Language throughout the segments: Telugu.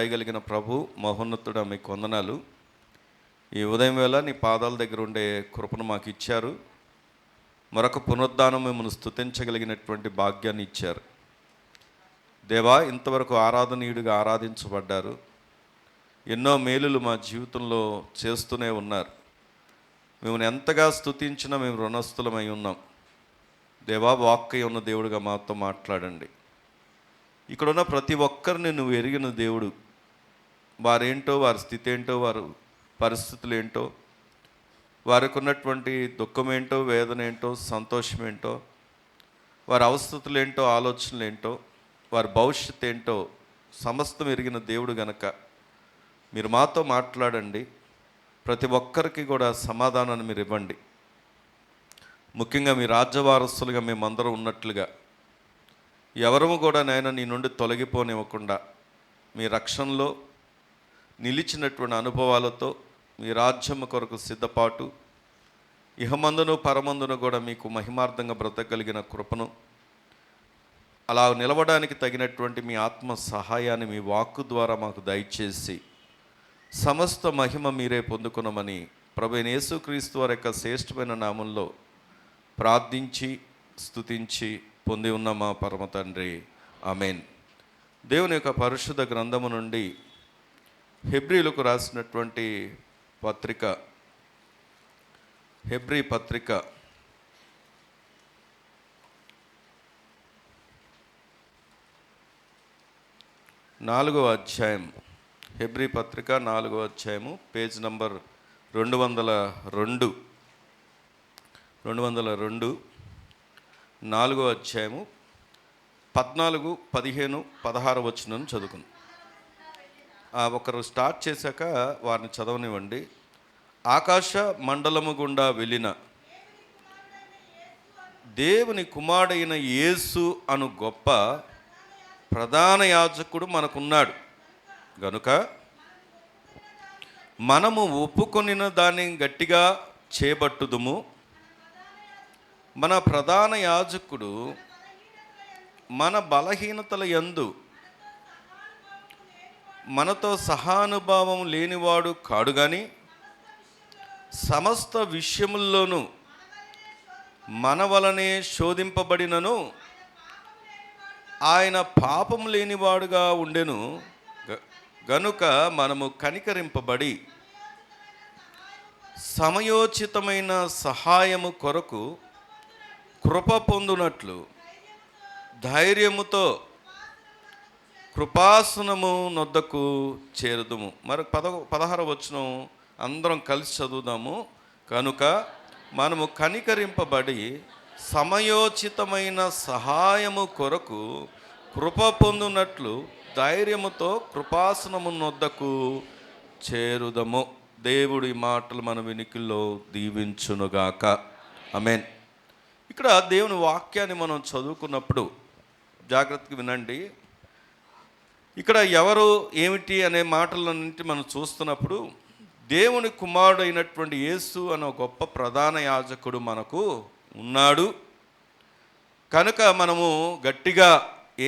చేయగలిగిన ప్రభు మహోన్నతుడా మీకు వందనాలు. ఈ ఉదయం వేళ నీ పాదాల దగ్గర ఉండే కృపను మాకు ఇచ్చారు. మరొక పునరుద్ధానం మిమ్మల్ని స్తుతించగలిగినటువంటి భాగ్యాన్ని ఇచ్చారు. దేవా, ఇంతవరకు ఆరాధనీయుడిగా ఆరాధించబడ్డారు. ఎన్నో మేలులు మా జీవితంలో చేస్తూనే ఉన్నారు. మిమ్మల్ని ఎంతగా స్తుతించినా మేము రుణస్థులమై ఉన్నాం. దేవా, వాక్కై ఉన్న దేవుడిగా మాతో మాట్లాడండి. ఇక్కడున్న ప్రతి ఒక్కరిని నువ్వు ఎరిగిన దేవుడు. వారేంటో, వారి స్థితి ఏంటో, వారి పరిస్థితులు ఏంటో, వారికి ఉన్నటువంటి దుఃఖం ఏంటో, వేదన ఏంటో, సంతోషం ఏంటో, వారి అవస్థతులు ఏంటో, ఆలోచనలు ఏంటో, వారి భవిష్యత్తు ఏంటో సమస్తం ఎరిగిన దేవుడు గనక మీరు మాతో మాట్లాడండి. ప్రతి ఒక్కరికి కూడా సమాధానాన్ని మీరు ఇవ్వండి. ముఖ్యంగా మీ రాజ్యవారసులుగా మేమందరం ఉన్నట్లుగా ఎవరము కూడా నాయన నీ నుండి తొలగిపోనివ్వకుండా మీ రక్షణలో నిలిచినటువంటి అనుభవాలతో మీ రాజ్యం కొరకు సిద్ధపాటు, ఇహమందును పరమందును కూడా మీకు మహిమార్థంగా బ్రతకగలిగిన కృపను, అలా నిలవడానికి తగినటువంటి మీ ఆత్మ సహాయాన్ని మీ వాక్కు ద్వారా మాకు దయచేసి సమస్త మహిమ మీరే పొందుకున్నామని ప్రభువైన యేసుక్రీస్తు వారి యొక్క శ్రేష్టమైన నామంలో ప్రార్థించి స్తుతించి పొంది ఉన్న మా పరమ తండ్రి, ఆమేన్. దేవుని యొక్క పరిశుద్ధ గ్రంథము నుండి హెబ్రీలకు రాసినటువంటి పత్రిక, హెబ్రీ పత్రిక 4వ అధ్యాయం, హెబ్రీ పత్రిక 4వ అధ్యాయము, పేజ్ నంబర్ 202, 4వ అధ్యాయము 14, 15, 16 వచనం చదువుకుందాం. ఒకరు స్టార్ట్ చేశాక వారిని చదవనివ్వండి. ఆకాశ మండలము గుండా వెళ్ళిన దేవుని కుమారుడైన యేసు అను గొప్ప ప్రధాన యాజకుడు మనకున్నాడు గనుక మనము ఒప్పుకొనిన దాన్ని గట్టిగా చేపట్టుదుము. మన ప్రధాన యాజకుడు మన బలహీనతల యందు మనతో సహానుభావం లేనివాడు కాడు గాని సమస్త విషయముల్లోనూ మన వలనే శోధింపబడినను ఆయన పాపం లేనివాడుగా ఉండెను గనుక మనము కనికరింపబడి సమయోచితమైన సహాయము కొరకు కృప పొందునట్లు ధైర్యముతో కృపాసనము నొద్దకు చేరుదుము. మరి 16వ వచనం అందరం కలిసి చదువుదాము. కనుక మనము కనికరింపబడి సమయోచితమైన సహాయము కొరకు కృప పొందునట్లు ధైర్యముతో కృపాసనము నొద్దకు చేరుదము. దేవుడి మాటలు మన వినికిల్లో దీవించునుగాక. ఆమేన్. ఇక్కడ దేవుని వాక్యాన్ని మనం చదువుకున్నప్పుడు జాగ్రత్తగా వినండి. ఇక్కడ ఎవరు ఏమిటి అనే మాటలన్నింటి మనం చూస్తున్నప్పుడు దేవుని కుమారుడు అయినటువంటి యేసు అనే గొప్ప ప్రధాన యాజకుడు మనకు ఉన్నాడు కనుక మనము గట్టిగా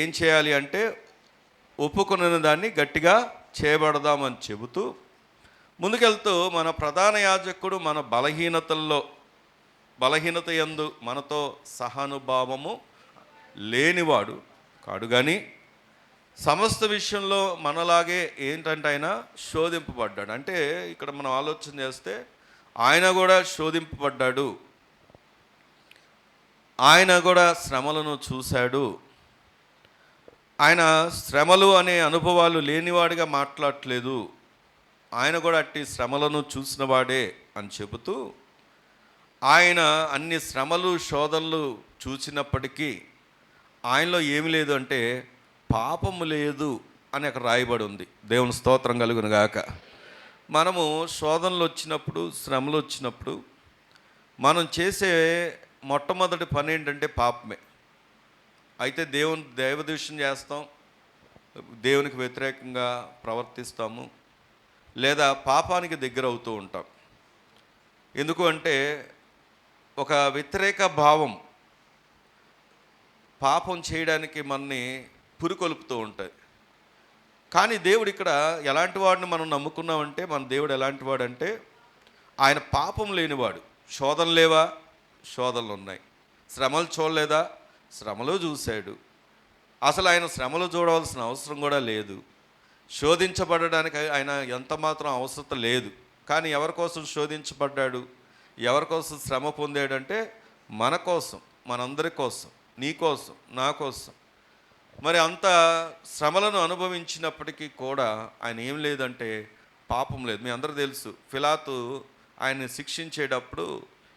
ఏం చేయాలి అంటే ఒప్పుకున్న దాన్ని గట్టిగా చేయబడదామని చెబుతూ ముందుకెళ్తూ మన ప్రధాన యాజకుడు మన బలహీనత యందు మనతో సహానుభావము లేనివాడు కాడు కానీ సమస్త విషయంలో మనలాగే ఏంటంటే ఆయన శోధింపబడ్డాడు. అంటే ఇక్కడ మనం ఆలోచన చేస్తే ఆయన కూడా శోధింపబడ్డాడు, ఆయన కూడా శ్రమలను చూశాడు. ఆయన శ్రమలు అనే అనుభవాలు లేనివాడిగా మాట్లాడట్లేదు, ఆయన కూడా అట్టి శ్రమలను చూసిన వాడే అని చెబుతూ ఆయన అన్ని శ్రమలు శోధనలు చూసినప్పటికీ ఆయనలో ఏమి లేదు అంటే పాపము లేదు అని అక్కడ రాయబడి ఉంది. దేవుని స్తోత్రం కలుగును గాక. మనము శోధనలు వచ్చినప్పుడు, శ్రమలు వచ్చినప్పుడు మనం చేసే మొట్టమొదటి పని ఏంటంటే పాపమే. అయితే దైవదూషణ చేస్తాం, దేవునికి వ్యతిరేకంగా ప్రవర్తిస్తాము, లేదా పాపానికి దగ్గర అవుతూ ఉంటాం. ఎందుకు అంటే ఒక వ్యతిరేక భావం పాపం చేయడానికి మనని పురికొల్పుతూ ఉంటుంది. కానీ దేవుడు ఇక్కడ ఎలాంటి వాడిని మనం నమ్ముకున్నామంటే, మన దేవుడు ఎలాంటి వాడంటే ఆయన పాపం లేనివాడు. శోధనలు లేవా? శోధనలు ఉన్నాయి. శ్రమలు చూడలేదా? శ్రమలు చూశాడు. అసలు ఆయన శ్రమలు చూడవలసిన అవసరం కూడా లేదు. శోధించబడడానికి ఆయన ఎంత మాత్రం అవసరం లేదు. కానీ ఎవరి కోసం శోధించబడ్డాడు, ఎవరి కోసం శ్రమ పొందాడంటే మన కోసం, మనందరి కోసం, నీ కోసం, నా కోసం. మరి అంత శ్రమలను అనుభవించినప్పటికీ కూడా ఆయన ఏం లేదంటే పాపం లేదు. మీ అందరూ తెలుసు, పిలాతు ఆయన్ని శిక్షించేటప్పుడు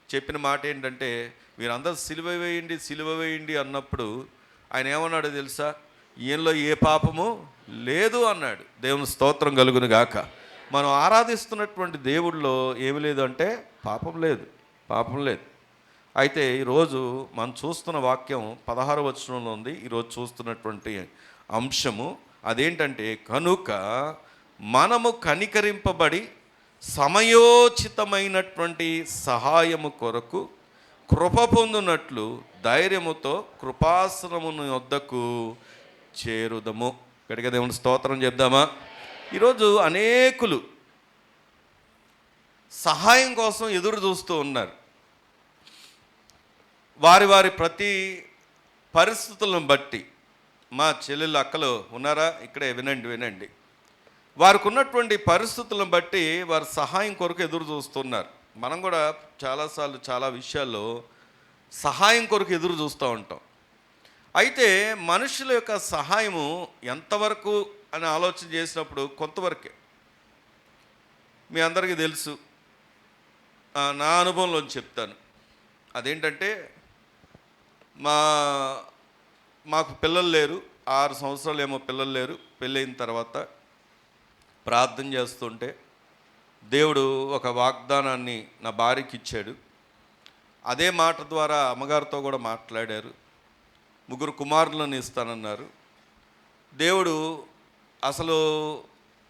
చెప్పిన మాట ఏంటంటే, మీరందరూ సిలువ వేయండి, సిలువ వేయండి అన్నప్పుడు ఆయన ఏమన్నాడో తెలుసా? ఈయనలో ఏ పాపము లేదు అన్నాడు. దేవుని స్తోత్రం కలుగును గాక. మనం ఆరాధిస్తున్నటువంటి దేవుడిలో ఏమి లేదు అంటే పాపం లేదు, పాపం లేదు. అయితే ఈరోజు మనం చూస్తున్న వాక్యం 16వ వచనంలో ఉంది. ఈరోజు చూస్తున్నటువంటి అంశము అదేంటంటే, కనుక మనము కనికరింపబడి సమయోచితమైనటువంటి సహాయము కొరకు కృప పొందునట్లు ధైర్యముతో కృపాసనమును వద్దకు చేరుదము. గట్టిగా దేవుని స్తోత్రం చెప్దామా? ఈరోజు అనేకులు సహాయం కోసం ఎదురు చూస్తూ ఉన్నారు. వారి వారి ప్రతి పరిస్థితులను బట్టి. మా చెల్లెళ్ళు అక్కలు ఉన్నారా? ఇక్కడే వినండి. వారికి ఉన్నటువంటి పరిస్థితులను బట్టి వారి సహాయం కొరకు ఎదురు చూస్తున్నారు. మనం కూడా చాలాసార్లు చాలా విషయాల్లో సహాయం కొరకు ఎదురు చూస్తూ ఉంటాం. అయితే మనుషుల యొక్క సహాయము ఎంతవరకు అని ఆలోచన చేసినప్పుడు కొంతవరకే. మీ అందరికీ తెలుసు, నా అనుభవంలో చెప్తాను. అదేంటంటే, మాకు పిల్లలు లేరు. 6 సంవత్సరాలు ఏమో పిల్లలు లేరు. పెళ్ళైన తర్వాత ప్రార్థన చేస్తుంటే దేవుడు ఒక వాగ్దానాన్ని నా భార్యకి ఇచ్చాడు. అదే మాట ద్వారా అమ్మగారితో కూడా మాట్లాడారు. 3 కుమారులను ఇస్తానన్నారు. దేవుడు అసలు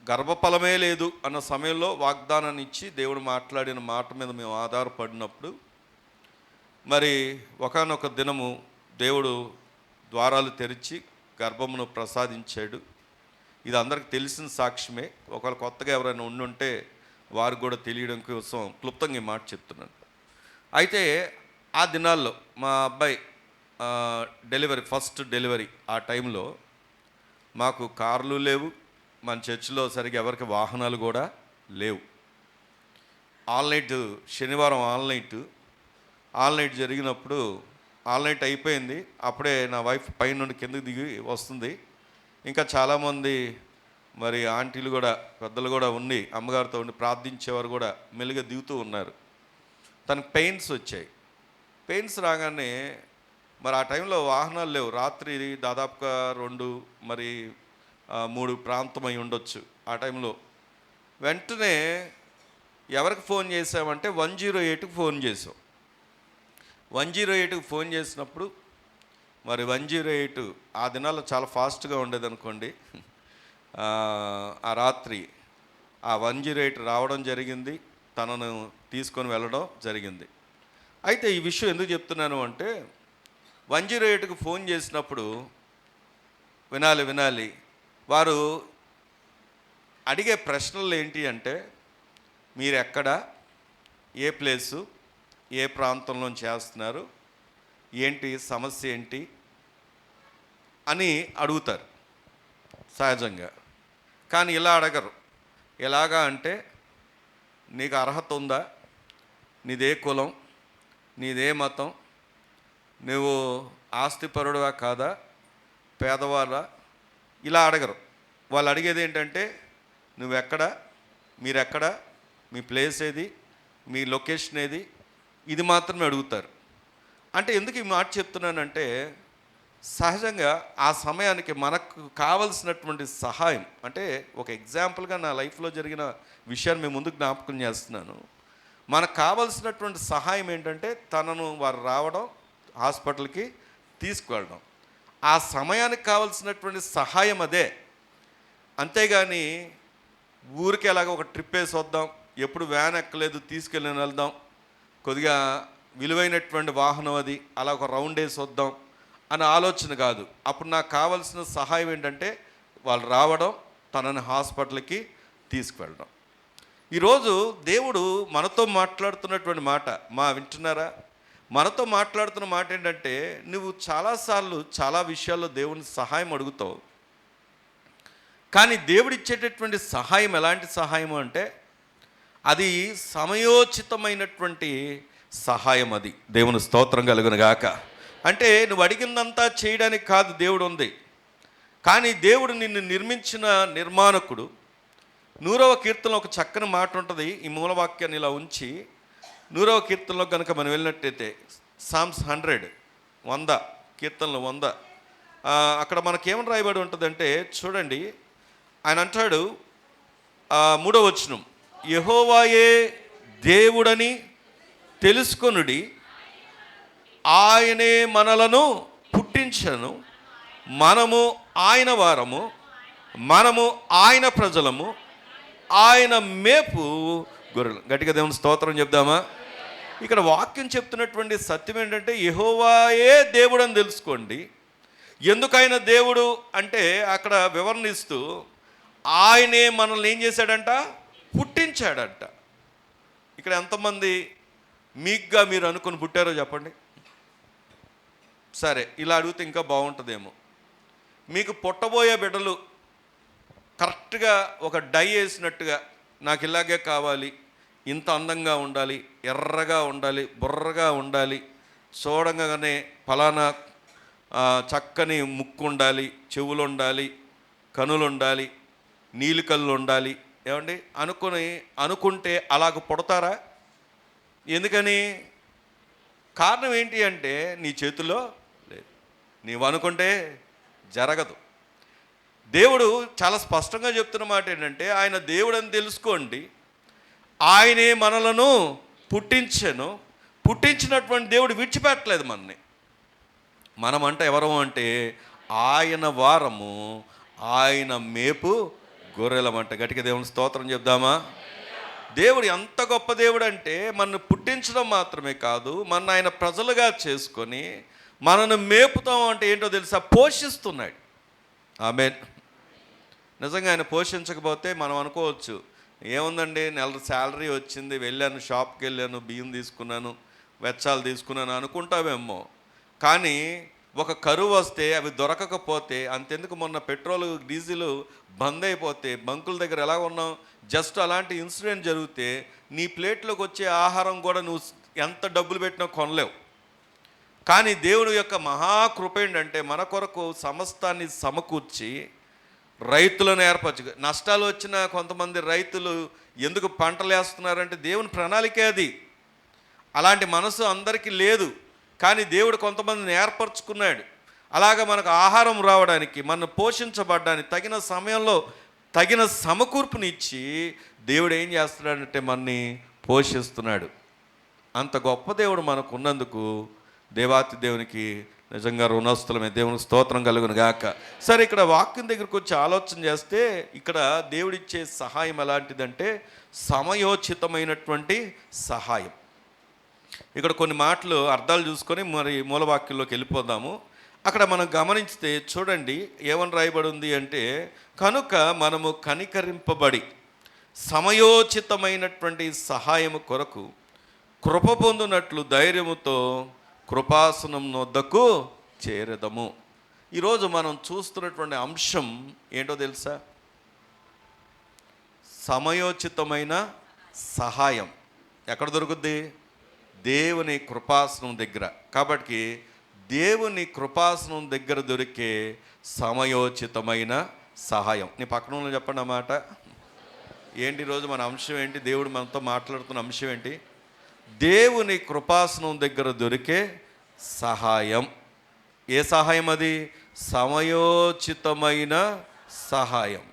గర్భఫలమే లేదు అన్న సమయంలో వాగ్దానాన్ని ఇచ్చి దేవుడు మాట్లాడిన మాట మీద మేము ఆధారపడినప్పుడు, మరి ఒకానొక దినము దేవుడు ద్వారాలు తెరిచి గర్భమును ప్రసాదించాడు. ఇది అందరికి తెలిసిన సాక్ష్యమే. ఒకవేళ కొత్తగా ఎవరైనా ఉండుంటే వారు కూడా తెలియడం కోసం క్లుప్తంగా ఈ మాట చెప్తున్నాను. అయితే ఆ దినాల్లో మా అబ్బాయి ఫస్ట్ డెలివరీ ఆ టైంలో మాకు కార్లు లేవు. మన చర్చిలో సరిగ్గా ఎవరికి వాహనాలు కూడా లేవు. శనివారం ఆల్ నైట్ జరిగినప్పుడు అయిపోయింది. అప్పుడే నా వైఫ్ పైనుండి కిందకి దిగి వస్తుంది. ఇంకా చాలామంది మరి ఆంటీలు కూడా, పెద్దలు కూడా ఉండి అమ్మగారితో ఉండి ప్రార్థించేవారు కూడా మెల్లిగా దిగుతూ ఉన్నారు. తనకు పెయిన్స్ వచ్చాయి. పెయిన్స్ రాగానే మరి ఆ టైంలో వాహనాలు లేవు. రాత్రి దాదాపుగా 2 మరి 3 ప్రాంతం అయి ఉండొచ్చు. ఆ టైంలో వెంటనే ఎవరికి ఫోన్ చేసామంటే 108కి ఫోన్ చేసాం. 108కి ఫోన్ చేసినప్పుడు మరి 108 ఆ దినాల్లో చాలా ఫాస్ట్గా ఉండేది అనుకోండి. ఆ రాత్రి ఆ 108 రావడం జరిగింది, తనను తీసుకొని వెళ్ళడం జరిగింది. అయితే ఈ విషయం ఎందుకు చెప్తున్నాను అంటే, 108కి ఫోన్ చేసినప్పుడు వినాలి, వారు అడిగే ప్రశ్నలు ఏంటి అంటే, మీరు ఎక్కడ, ఏ ప్లేసు, ఏ ప్రాంతంలో చేస్తున్నారు, ఏంటి సమస్య ఏంటి అని అడుగుతారు సహజంగా. కానీ ఇలా అడగరు. ఎలాగా అంటే, నీకు అర్హత ఉందా, నీదే కులం, నీదే మతం, నువ్వు ఆస్తిపరుడువా కాదా, పేదవాళ్ళ, ఇలా అడగరు. వాళ్ళు అడిగేది ఏంటంటే, నువ్వెక్కడ, మీరెక్కడ, మీ ప్లేస్ ఏది, మీ లొకేషన్ ఏది, ఇది మాత్రమే అడుగుతారు. అంటే ఎందుకు ఈ మాట చెప్తున్నానంటే, సహజంగా ఆ సమయానికి మనకు కావలసినటువంటి సహాయం, అంటే ఒక ఎగ్జాంపుల్గా నా లైఫ్లో జరిగిన విషయాన్ని మేము ముందుకు జ్ఞాపకం చేస్తున్నాను. మనకు కావలసినటువంటి సహాయం ఏంటంటే, తనను వారు రావడం, హాస్పిటల్కి తీసుకువెళ్ళడం. ఆ సమయానికి కావలసినటువంటి సహాయం అదే. అంతేగాని ఊరికి ఎలాగ ఒక ట్రిప్ వేసి వద్దాం, ఎప్పుడు వ్యాన్ ఎక్కలేదు తీసుకెళ్ళి వెళ్దాం, కొద్దిగా విలువైనటువంటి వాహనం అది, అలా ఒక రౌండ్ వేసి వద్దాం అనే ఆలోచన కాదు. అప్పుడు నాకు కావాల్సిన సహాయం ఏంటంటే, వాళ్ళు రావడం, తనని హాస్పిటల్కి తీసుకువెళ్ళడం. ఈరోజు దేవుడు మనతో మాట్లాడుతున్నటువంటి మాట వింటున్నారా? మనతో మాట్లాడుతున్న మాట ఏంటంటే, నువ్వు చాలాసార్లు చాలా విషయాల్లో దేవుని సహాయం అడుగుతావు, కానీ దేవుడు ఇచ్చేటటువంటి సహాయం ఎలాంటి సహాయం అంటే అది సమయోచితమైనటువంటి సహాయం. అది దేవుని స్తోత్రం కలుగును గాక. అంటే నువ్వు అడిగిందంతా చేయడానికి కాదు దేవుడు ఉంది, కానీ దేవుడు నిన్ను నిర్మించిన నిర్మాణకుడు. 100వ కీర్తనలో ఒక చక్కని మాట ఉంటుంది. ఈ మూలవాక్యాన్ని ఇలా ఉంచి 100వ కీర్తనలో కనుక మనం వెళ్ళినట్టయితే సామ్స్ 100 కీర్తనలు 100 అక్కడ మనకేమని రాయబడి ఉంటుందంటే చూడండి, ఆయన అంటాడు 3వ వచనం, యెహోవాయే దేవుడని తెలుసుకొనుడి, ఆయనే మనలను పుట్టించను, మనము ఆయన వారము, మనము ఆయన ప్రజలము, ఆయన మేపు గొర్రెలు. గట్టిగా దేవుని స్తోత్రం చెప్దామా? ఇక్కడ వాక్యం చెప్తున్నటువంటి సత్యం ఏంటంటే యెహోవాయే దేవుడు అని తెలుసుకోండి. ఎందుకైనా దేవుడు అంటే అక్కడ వివరణ ఇస్తూ ఆయనే మనల్ని ఏం చేశాడంట? పుట్టించాడంట. ఇక్కడ ఎంతమంది మీకుగా మీరు అనుకుని పుట్టారో చెప్పండి. సరే, ఇలా అడిగితే ఇంకా బాగుంటుందేమో. మీకు పుట్టబోయే బిడ్డలు కరెక్ట్గా ఒక డై వేసినట్టుగా నాకు ఇలాగే కావాలి, ఇంత అందంగా ఉండాలి, ఎర్రగా ఉండాలి, బుర్రగా ఉండాలి, చూడగానే ఫలానా చక్కని ముక్కు ఉండాలి, చెవులు ఉండాలి, కనులు ఉండాలి, నీలి కళ్ళు ఉండాలి, ఏమండి అనుకుంటే అలాగ పుడతారా? ఎందుకని? కారణం ఏంటి అంటే నీ చేతుల్లో లేదు. నీవు అనుకుంటే జరగదు. దేవుడు చాలా స్పష్టంగా చెప్తున్న మాట ఏంటంటే ఆయన దేవుడు అని తెలుసుకోండి, ఆయనే మనలను పుట్టించెను. పుట్టించినటువంటి దేవుడు విడిచిపెట్టలేదు మనని. మనమంటే ఎవరము అంటే ఆయన వారము, ఆయన మేపు గొర్రెలమంట. గట్టిగా దేవుని స్తోత్రం చెప్దామా? దేవుడు ఎంత గొప్ప దేవుడు అంటే మనల్ని పుట్టించడం మాత్రమే కాదు, మన ఆయన ప్రజలుగా చేసుకొని మనను మేపుతాం అంటే ఏంటో తెలుసా? పోషిస్తున్నాడు. ఆమేన్. నిజంగా ఆయన పోషించకపోతే మనం అనుకోవచ్చు, ఏముందండి నెల శాలరీ వచ్చింది, వెళ్ళాను, షాప్కి వెళ్ళాను, బియ్యం తీసుకున్నాను, వెచ్చాలు తీసుకున్నాను అనుకుంటావేమో. కానీ ఒక కరువు వస్తే అవి దొరకకపోతే అంతెందుకు, మొన్న పెట్రోల్ డీజిల్ బంద్ అయిపోతే బంకుల దగ్గర ఎలా ఉన్నాం, జస్ట్ అలాంటి ఇన్సిడెంట్ జరిగితే నీ ప్లేట్లోకి వచ్చే ఆహారం కూడా నువ్వు ఎంత డబ్బులు పెట్టినా కొనలేవు. కానీ దేవుడు యొక్క మహాకృప ఏంటంటే మన కొరకు సమస్తాన్ని సమకూర్చి రైతులను ఏర్పరచు. నష్టాలు వచ్చిన కొంతమంది రైతులు ఎందుకు పంటలు వేస్తున్నారంటే దేవుని ప్రణాళికే అది. అలాంటి మనసు అందరికీ లేదు, కానీ దేవుడు కొంతమందిని ఏర్పరచుకున్నాడు. అలాగ మనకు ఆహారం రావడానికి, మనం పోషించబడ్డానికి తగిన సమయంలో తగిన సమకూర్పునిచ్చి దేవుడు ఏం చేస్తున్నాడంటే మనని పోషిస్తున్నాడు. అంత గొప్ప దేవుడు మనకు ఉన్నందుకు దేవాతి దేవునికి నిజంగా రుణస్థలమే. దేవునికి స్తోత్రం కలుగును గాక. సరే, ఇక్కడ వాక్యం దగ్గరికి వచ్చి ఆలోచన చేస్తే ఇక్కడ దేవుడిచ్చే సహాయం ఎలాంటిదంటే సమయోచితమైనటువంటి సహాయం. ఇక్కడ కొన్ని మాటలు అర్థాలు చూసుకొని మరి మూలవాక్యంలోకి వెళ్ళిపోదాము. అక్కడ మనం గమనించితే చూడండి ఏమని రాయబడి ఉంది అంటే, కనుక మనము కనికరింపబడి సమయోచితమైనటువంటి సహాయము కొరకు కృప పొందునట్లు ధైర్యముతో కృపాసనం నొద్దకు చేరదము. ఈరోజు మనం చూస్తున్నటువంటి అంశం ఏంటో తెలుసా? సమయోచితమైన సహాయం ఎక్కడ దొరుకుద్ది? దేవుని కృపాసనం దగ్గర. కాబట్టి దేవుని కృపాసనం దగ్గర దొరికే సమయోచితమైన సహాయం. నీ పక్కన చెప్పండి అన్నమాట. ఏంటి ఈరోజు మన అంశం ఏంటి? దేవుడు మనతో మాట్లాడుతున్న అంశం ఏంటి? దేవుని కృపాసనం దగ్గర దొరికే సహాయం. ఏ సహాయం అది? సమయోచితమైన సహాయం.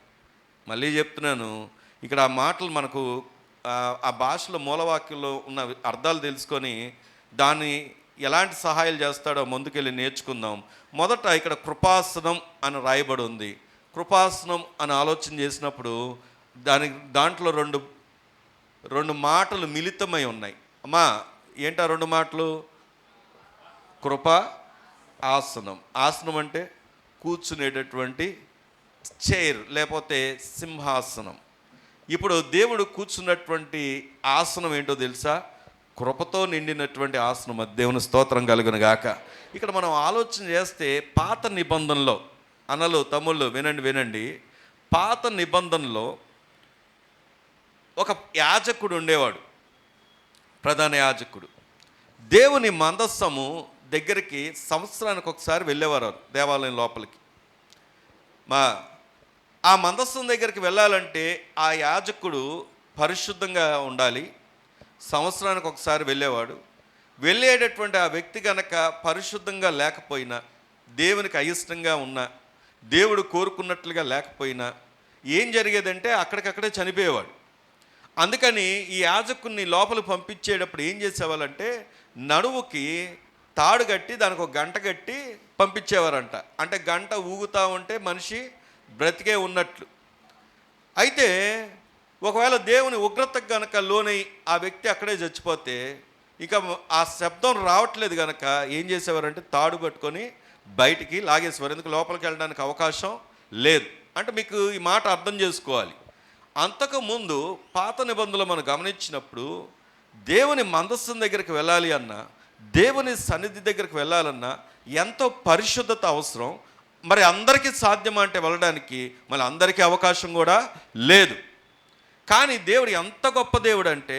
మళ్ళీ చెప్తున్నాను, ఇక్కడ ఆ మాటలు మనకు ఆ భాషలో మూలవాక్యంలో ఉన్న అర్థాలు తెలుసుకొని దాన్ని ఎలాంటి సహాయాలు చేస్తాడో ముందుకెళ్ళి నేర్చుకుందాం. మొదట ఇక్కడ కృపాసనం అని రాయబడి ఉంది. కృపాసనం అని ఆలోచన చేసినప్పుడు దాంట్లో రెండు మాటలు మిళితమై ఉన్నాయి. అమ్మా ఏంటా రెండు మాటలు? కృప, ఆసనం. ఆసనం అంటే కూర్చునేటటువంటి చైర్ లేకపోతే సింహాసనం. ఇప్పుడు దేవుడు కూర్చున్నటువంటి ఆసనం ఏంటో తెలుసా? కృపతో నిండినటువంటి ఆసనం. అది దేవుని స్తోత్రం కలుగును గాక. ఇక్కడ మనం ఆలోచన చేస్తే పాత నిబంధనలో, అన్నలు తమ్ముళ్ళు వినండి, పాత నిబంధనలో ఒక యాజకుడు ఉండేవాడు, ప్రధాన యాజకుడు. దేవుని మందస్సము దగ్గరికి సంవత్సరానికి ఒకసారి వెళ్ళేవారు దేవాలయం లోపలికి. ఆ మందస్సం దగ్గరికి వెళ్ళాలంటే ఆ యాజకుడు పరిశుద్ధంగా ఉండాలి. సంవత్సరానికి ఒకసారి వెళ్ళేవాడు. వెళ్ళేటటువంటి ఆ వ్యక్తి కనుక పరిశుద్ధంగా లేకపోయినా, దేవునికి అయిష్టంగా ఉన్నా, దేవుడు కోరుకున్నట్లుగా లేకపోయినా ఏం జరిగేదంటే అక్కడికక్కడే చనిపోయేవాడు. అందుకని ఈ యాజకుడిని లోపల పంపించేటప్పుడు ఏం చేసేవాళ్ళంటే నడువుకి తాడు కట్టి దానికి ఒక గంట కట్టి పంపించేవారంట. అంటే గంట ఊగుతూ ఉంటే మనిషి బ్రతికే ఉన్నట్లు. అయితే ఒకవేళ దేవుని ఉగ్రతకు కనుక లోనై ఆ వ్యక్తి అక్కడే చచ్చిపోతే ఇక ఆ శబ్దం రావట్లేదు కనుక ఏం చేసేవారంటే తాడు పట్టుకొని బయటికి లాగేసేవారు. ఎందుకు లోపలికి వెళ్ళడానికి అవకాశం లేదు. అంటే మీకు ఈ మాట అర్థం చేసుకోవాలి. అంతకుముందు పాత నిబంధనలు మనం గమనించినప్పుడు దేవుని మందస్సం దగ్గరికి వెళ్ళాలి అన్నా, దేవుని సన్నిధి దగ్గరికి వెళ్ళాలన్నా ఎంతో పరిశుద్ధత అవసరం. మరి అందరికీ సాధ్యమా అంటే వెళ్ళడానికి మళ్ళీ అందరికీ అవకాశం కూడా లేదు. కానీ దేవుడు ఎంత గొప్ప దేవుడు అంటే,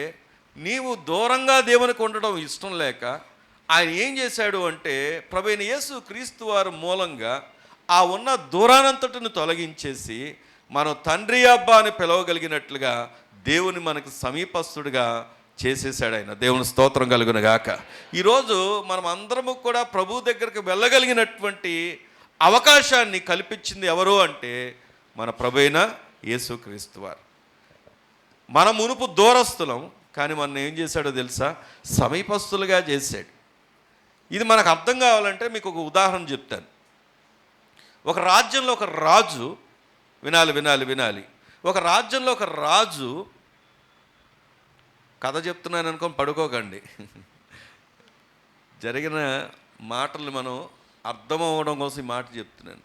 నీవు దూరంగా దేవునికి ఉండడం ఇష్టం లేక ఆయన ఏం చేశాడు అంటే ప్రభువైన యేసు క్రీస్తు వారి మూలంగా ఆ ఉన్న దూరానంతటిని తొలగించేసి మనం తండ్రి అబ్బా అని పిలవగలిగినట్లుగా దేవుని మనకు సమీపస్తుడిగా చేసేసాడు ఆయన. దేవుని స్తోత్రం కలుగును గాక. ఈరోజు మనం అందరము కూడా ప్రభు దగ్గరికి వెళ్ళగలిగినటువంటి అవకాశాన్ని కల్పించింది ఎవరు అంటే మన ప్రభువైన యేసుక్రీస్తు వారు. మన మునుపు దూరస్తులం, కానీ మన ఏం చేశాడో తెలుసా? సమీపస్తులుగా చేశాడు. ఇది మనకు అర్థం కావాలంటే మీకు ఒక ఉదాహరణ చెప్తాను. ఒక రాజ్యంలో ఒక రాజు, వినాలి. ఒక రాజ్యంలో ఒక రాజు, కథ చెప్తున్నాను అనుకొని పడుకోకండి, జరిగిన మాటలు మనం అర్థమవ్వడం కోసం ఈ మాట చెప్తున్నాను.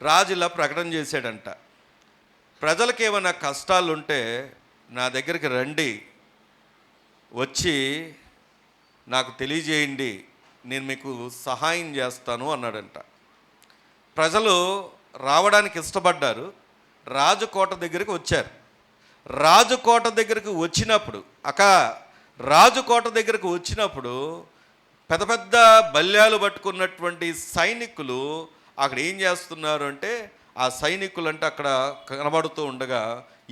రాజు ఇలా ప్రకటన చేశాడంట, ప్రజలకు ఏమైనా కష్టాలు ఉంటే నా దగ్గరికి రండి, వచ్చి నాకు తెలియజేయండి, నేను మీకు సహాయం చేస్తాను అన్నాడంట. ప్రజలు రావడానికి ఇష్టపడ్డారు. రాజుకోట దగ్గరికి వచ్చారు. రాజుకోట దగ్గరికి వచ్చినప్పుడు రాజుకోట దగ్గరికి వచ్చినప్పుడు పెద్ద పెద్ద బల్యాలు పట్టుకున్నటువంటి సైనికులు అక్కడ ఏం చేస్తున్నారు అంటే, ఆ సైనికులు అంటే అక్కడ కనబడుతూ ఉండగా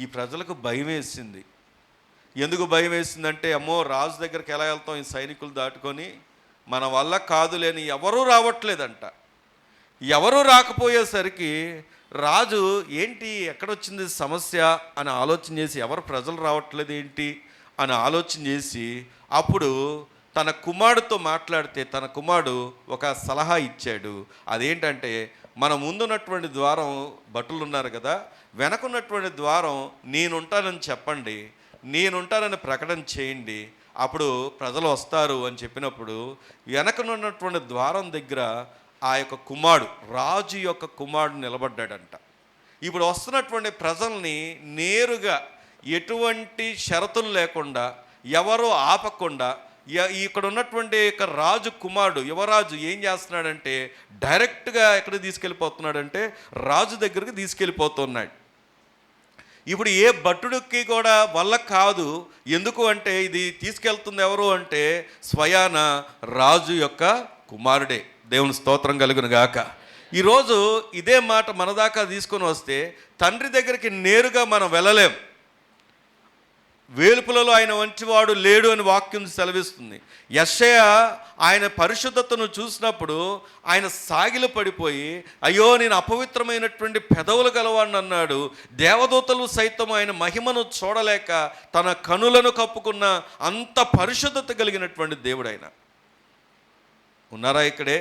ఈ ప్రజలకు భయం వేసింది. ఎందుకు భయం వేసిందంటే, అమ్మో రాజు దగ్గరికి ఎలా వెళ్తాం ఈ సైనికులు దాటుకొని, మన వల్ల కాదులేని ఎవరూ రావట్లేదంట. ఎవరూ రాకపోయేసరికి రాజు ఏంటి ఎక్కడొచ్చింది సమస్య అని ఆలోచన చేసి, ఎవరు ప్రజలు రావట్లేదు ఏంటి అని ఆలోచన చేసి అప్పుడు తన కుమారుడితో మాట్లాడితే తన కుమారుడు ఒక సలహా ఇచ్చాడు. అదేంటంటే, మన ముందున్నటువంటి ద్వారం భటులు ఉన్నారు కదా, వెనకున్నటువంటి ద్వారం నేనుంటానని చెప్పండి, నేనుంటానని ప్రకటన చేయండి, అప్పుడు ప్రజలు వస్తారు అని చెప్పినప్పుడు వెనకనున్నటువంటి ద్వారం దగ్గర ఆ యొక్క కుమారుడు, రాజు యొక్క కుమారుడు నిలబడ్డాడంట. ఇప్పుడు వస్తున్నటువంటి ప్రజల్ని నేరుగా ఎటువంటి షరతులు లేకుండా, ఎవరో ఆపకుండా, ఇక్కడ ఉన్నటువంటి యొక్క రాజు కుమారుడు యువరాజు ఏం చేస్తున్నాడంటే డైరెక్ట్గా ఎక్కడికి తీసుకెళ్ళిపోతున్నాడంటే రాజు దగ్గరికి తీసుకెళ్ళిపోతున్నాడు. ఇప్పుడు ఏ భటుడికి కూడా వల్ల కాదు. ఎందుకు అంటే ఇది తీసుకెళ్తుంది ఎవరు అంటే స్వయాన రాజు యొక్క కుమారుడే. దేవుని స్తోత్రం కలుగును గాక. ఈరోజు ఇదే మాట మన దాకా తీసుకొని వస్తే తండ్రి దగ్గరికి నేరుగా మనం వెళ్ళలేం. వేలుపులలో ఆయన వంటివాడు లేడు అని వాక్యం సెలవిస్తుంది. యెషయా ఆయన పరిశుద్ధతను చూసినప్పుడు ఆయన సాగిల పడిపోయి, అయ్యో నేను అపవిత్రమైనటువంటి పెదవులు గలవాడిని అన్నాడు. దేవదూతలు సైతం ఆయన మహిమను చూడలేక తన కనులను కప్పుకున్న అంత పరిశుద్ధత కలిగినటువంటి దేవుడు ఆయన. ఉన్నారా ఇక్కడే?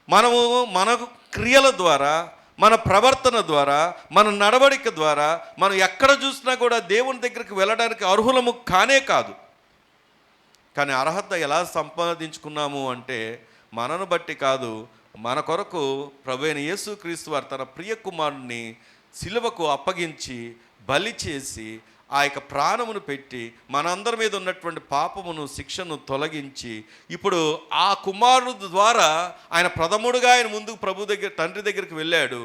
మనము మన క్రియల ద్వారా, మన ప్రవర్తన ద్వారా, మన నడవడిక ద్వారా మనం ఎక్కడ చూసినా కూడా దేవుని దగ్గరికి వెళ్ళడానికి అర్హులము కానే కాదు. కానీ అర్హత ఎలా సంపాదించుకున్నాము అంటే మనను బట్టి కాదు, మన కొరకు ప్రభువైన యేసుక్రీస్తు వారు తన ప్రియ కుమారుణ్ణి సిలువకు అప్పగించి బలి చేసి ఆ యొక్క ప్రాణమును పెట్టి మనందరి మీద ఉన్నటువంటి పాపమును శిక్షను తొలగించి ఇప్పుడు ఆ కుమారుడు ద్వారా ఆయన ప్రథముడుగా ఆయన ముందుకు ప్రభు దగ్గర తండ్రి దగ్గరికి వెళ్ళాడు.